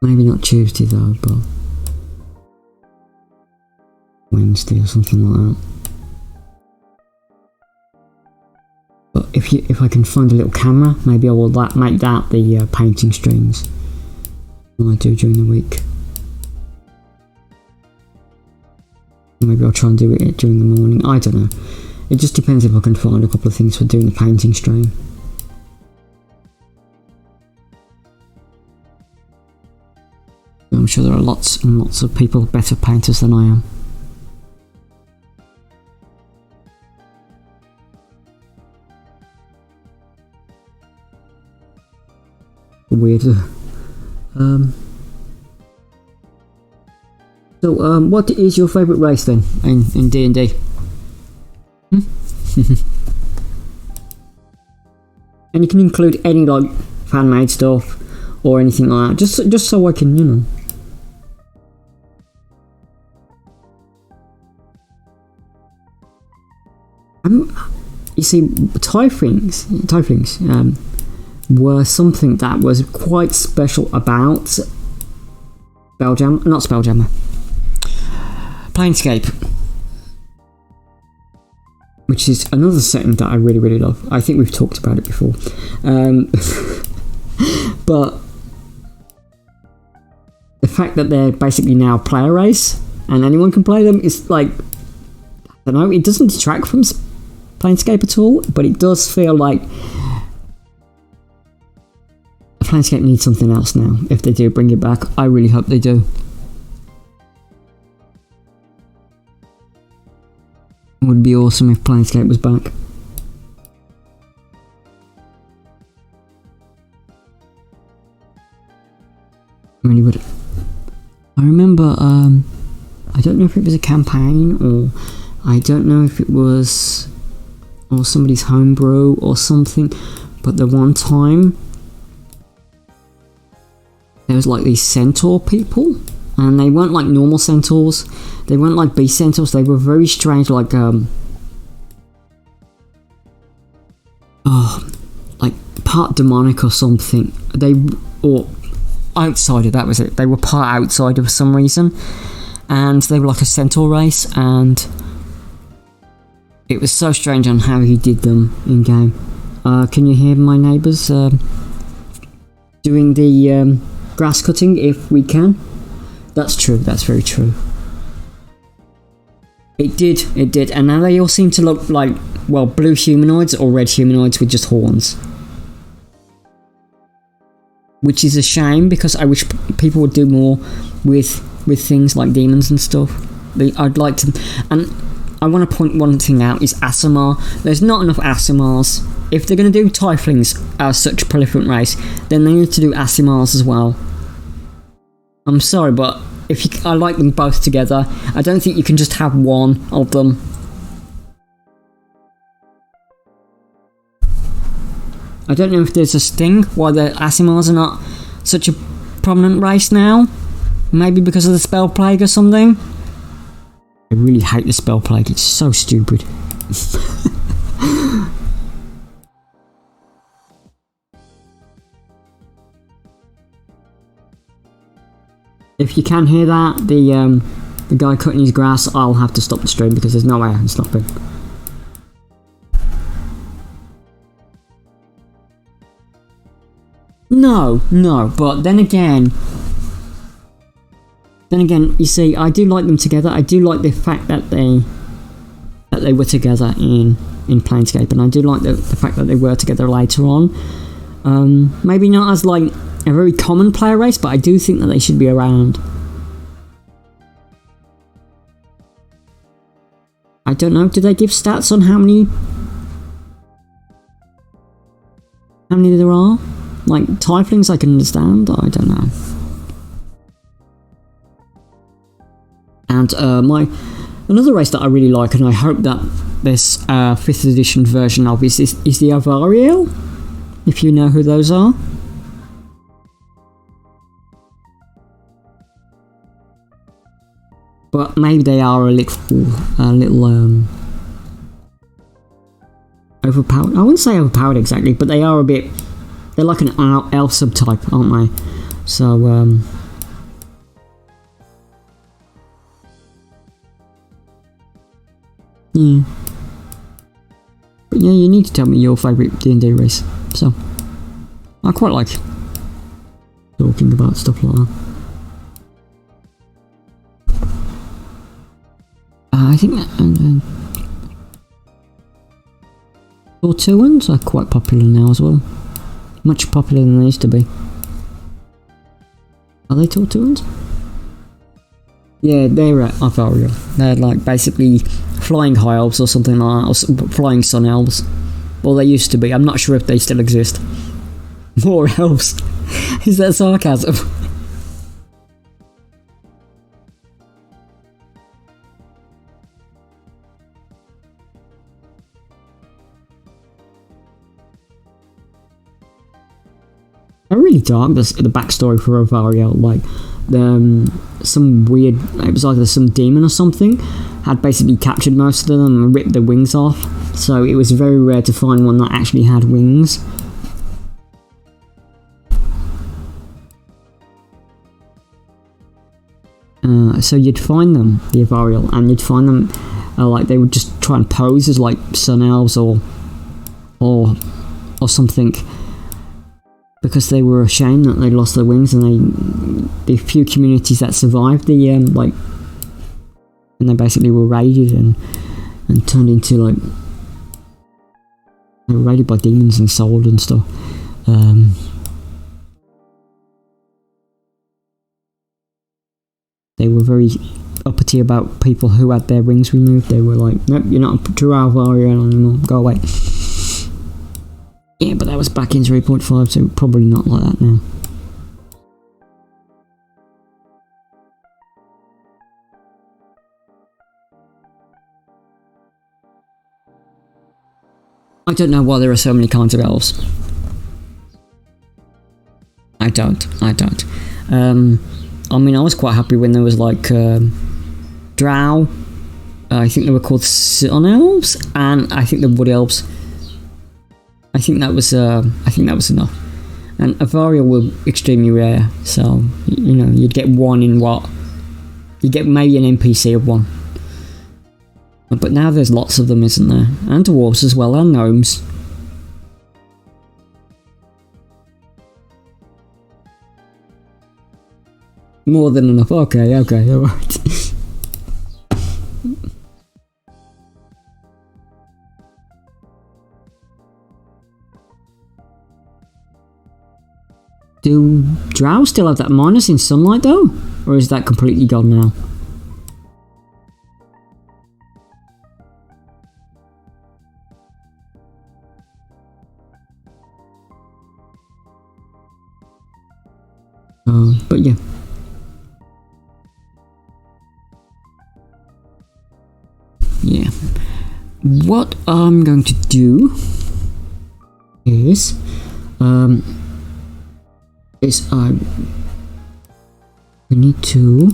Maybe not Tuesday though, but Wednesday or something like that. But if I can find a little camera, maybe I will make that the painting streams I do during the week. Maybe I'll try and do it during the morning. I don't know. It just depends if I can find a couple of things for doing the painting stream. I'm sure there are lots and lots of people better painters than I am. Weird. So, what is your favourite race then in D&D? And you can include any like fan-made stuff or anything like that, just so I can, you know. You see, tieflings were something that was quite special about Planescape, which is another setting that I really, really love. I think we've talked about it before. But the fact that they're basically now player race and anyone can play them is like, I don't know, it doesn't detract from Planescape at all, but it does feel like Planescape needs something else now. If they do bring it back, I really hope they do. It would be awesome if Planescape was back. Really would. I remember, I don't know if it was a campaign or I don't know if it was or somebody's homebrew or something, but the one time there was like these centaur people, and they weren't like normal centaurs, they weren't like beast centaurs, they were very strange, like like part demonic or something. Or outsider, that was it. They were part outsider for some reason, and they were like a centaur race, and it was so strange on how he did them in game. Can you hear my neighbours doing the grass cutting if we can? That's true, that's very true. It did, and now they all seem to look like, well, blue humanoids or red humanoids with just horns. Which is a shame, because I wish people would do more with things like demons and stuff. I'd like to, and I want to point one thing out, is Aasimar. There's not enough Aasimars. If they're going to do tieflings as such a proliferant race, then they need to do Aasimars as well. I'm sorry, but I like them both together. I don't think you can just have one of them. I don't know if there's a sting why the Aasimars are not such a prominent race now. Maybe because of the spell plague or something. I really hate the spell plague, it's so stupid. If you can hear that, the guy cutting his grass, I'll have to stop the stream because there's no way I can stop it. No, but then again, you see, I do like them together. I do like the fact that they were together in Planescape, and I do like the fact that they were together later on. Maybe not as like a very common player race, but I do think that they should be around. I don't know, do they give stats on how many there are? Like tieflings I can understand, I don't know. And another race that I really like, and I hope that this 5th edition version of is the Avariel, if you know who those are. But maybe they are a little overpowered. I wouldn't say overpowered exactly, but they are a bit. They're like an elf subtype, aren't they? So yeah. But yeah, you need to tell me your favourite D&D race. So, I quite like talking about stuff like that. I think Tortuans are quite popular now as well. Much popular than they used to be. Are they Tortuans? Yeah, they're Alvaria. They're like basically flying high elves or something like that, or flying sun elves. Well, they used to be. I'm not sure if they still exist. More elves. Is that sarcasm? They're really dark, the backstory for Alvaria. Like, some weird, it was either some demon or something had basically captured most of them and ripped their wings off, so it was very rare to find one that actually had wings. So you'd find them, the Avarial, and you'd find them like they would just try and pose as like sun elves or something, because they were ashamed that they lost their wings, and the few communities that survived the and they basically were raided and turned into like, they were raided by demons and sold and stuff. They were very uppity about people who had their wings removed. They were like, nope, you're not a true Alvaria anymore, go away. Yeah, but that was back in 3.5, so probably not like that now. I don't know why there are so many kinds of elves. I don't. I mean, I was quite happy when there was like drow. I think they were called sun elves, and I think the wood elves. I think that was enough. And Avaria were extremely rare, so you know, you'd get one in what? You get maybe an NPC of one. But now there's lots of them, isn't there? And dwarves as well, and gnomes. More than enough. Okay, alright. Do drow still have that minus in sunlight though? Or is that completely gone now? But yeah. Yeah. What I'm going to do is we need to,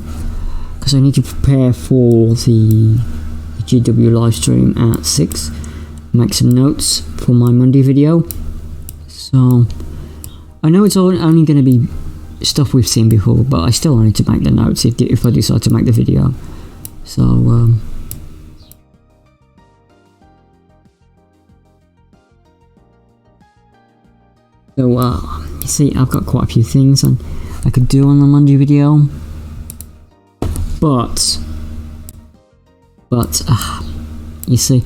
because I need to prepare for the GW live stream at 6, make some notes for my Monday video. So I know it's only going to be stuff we've seen before, but I still need to make the notes if I decide to make the video. So you see, I've got quite a few things I could do on the Monday video, but you see,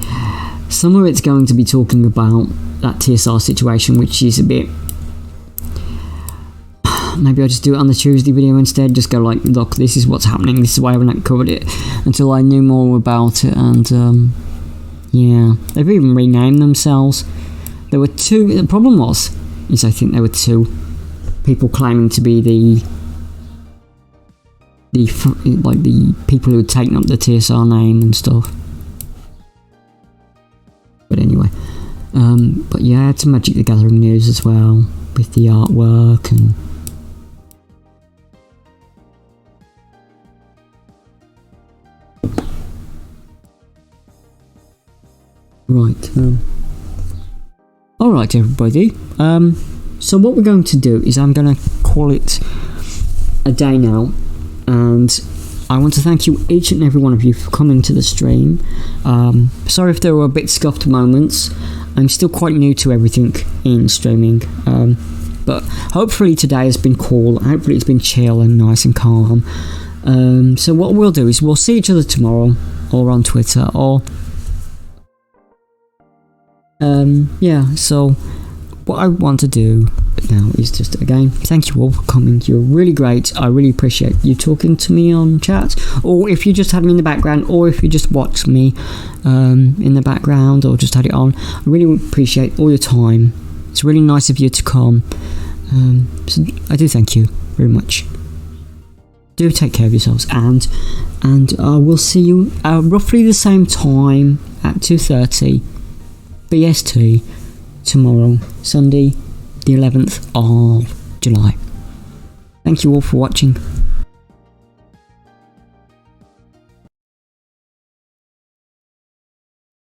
some of it's going to be talking about that TSR situation, which is a bit. Maybe I'll just do it on the Tuesday video instead. Just go like, look, this is what's happening. This is why I haven't covered it until I knew more about it. And yeah, they've even renamed themselves. There were two. The problem is I think there were two people claiming to be the people who had taken up the TSR name and stuff. But anyway, but yeah, it's Magic the Gathering news as well with the artwork and. Right. Alright everybody, so what we're going to do is I'm going to call it a day now, and I want to thank you, each and every one of you, for coming to the stream. Sorry if there were a bit scuffed moments. I'm still quite new to everything in streaming, but hopefully today has been cool. Hopefully it's been chill and nice and calm. So what we'll do is we'll see each other tomorrow, or on Twitter, or yeah. So what I want to do now is just, again, thank you all for coming. You're really great. I really appreciate you talking to me on chat, or if you just had me in the background, or if you just watched me in the background, or just had it on. I really appreciate all your time. It's really nice of you to come. So I do thank you very much. Do take care of yourselves, and we'll see you roughly the same time at 2:30 BST tomorrow, Sunday, the 11th of July. Thank you all for watching.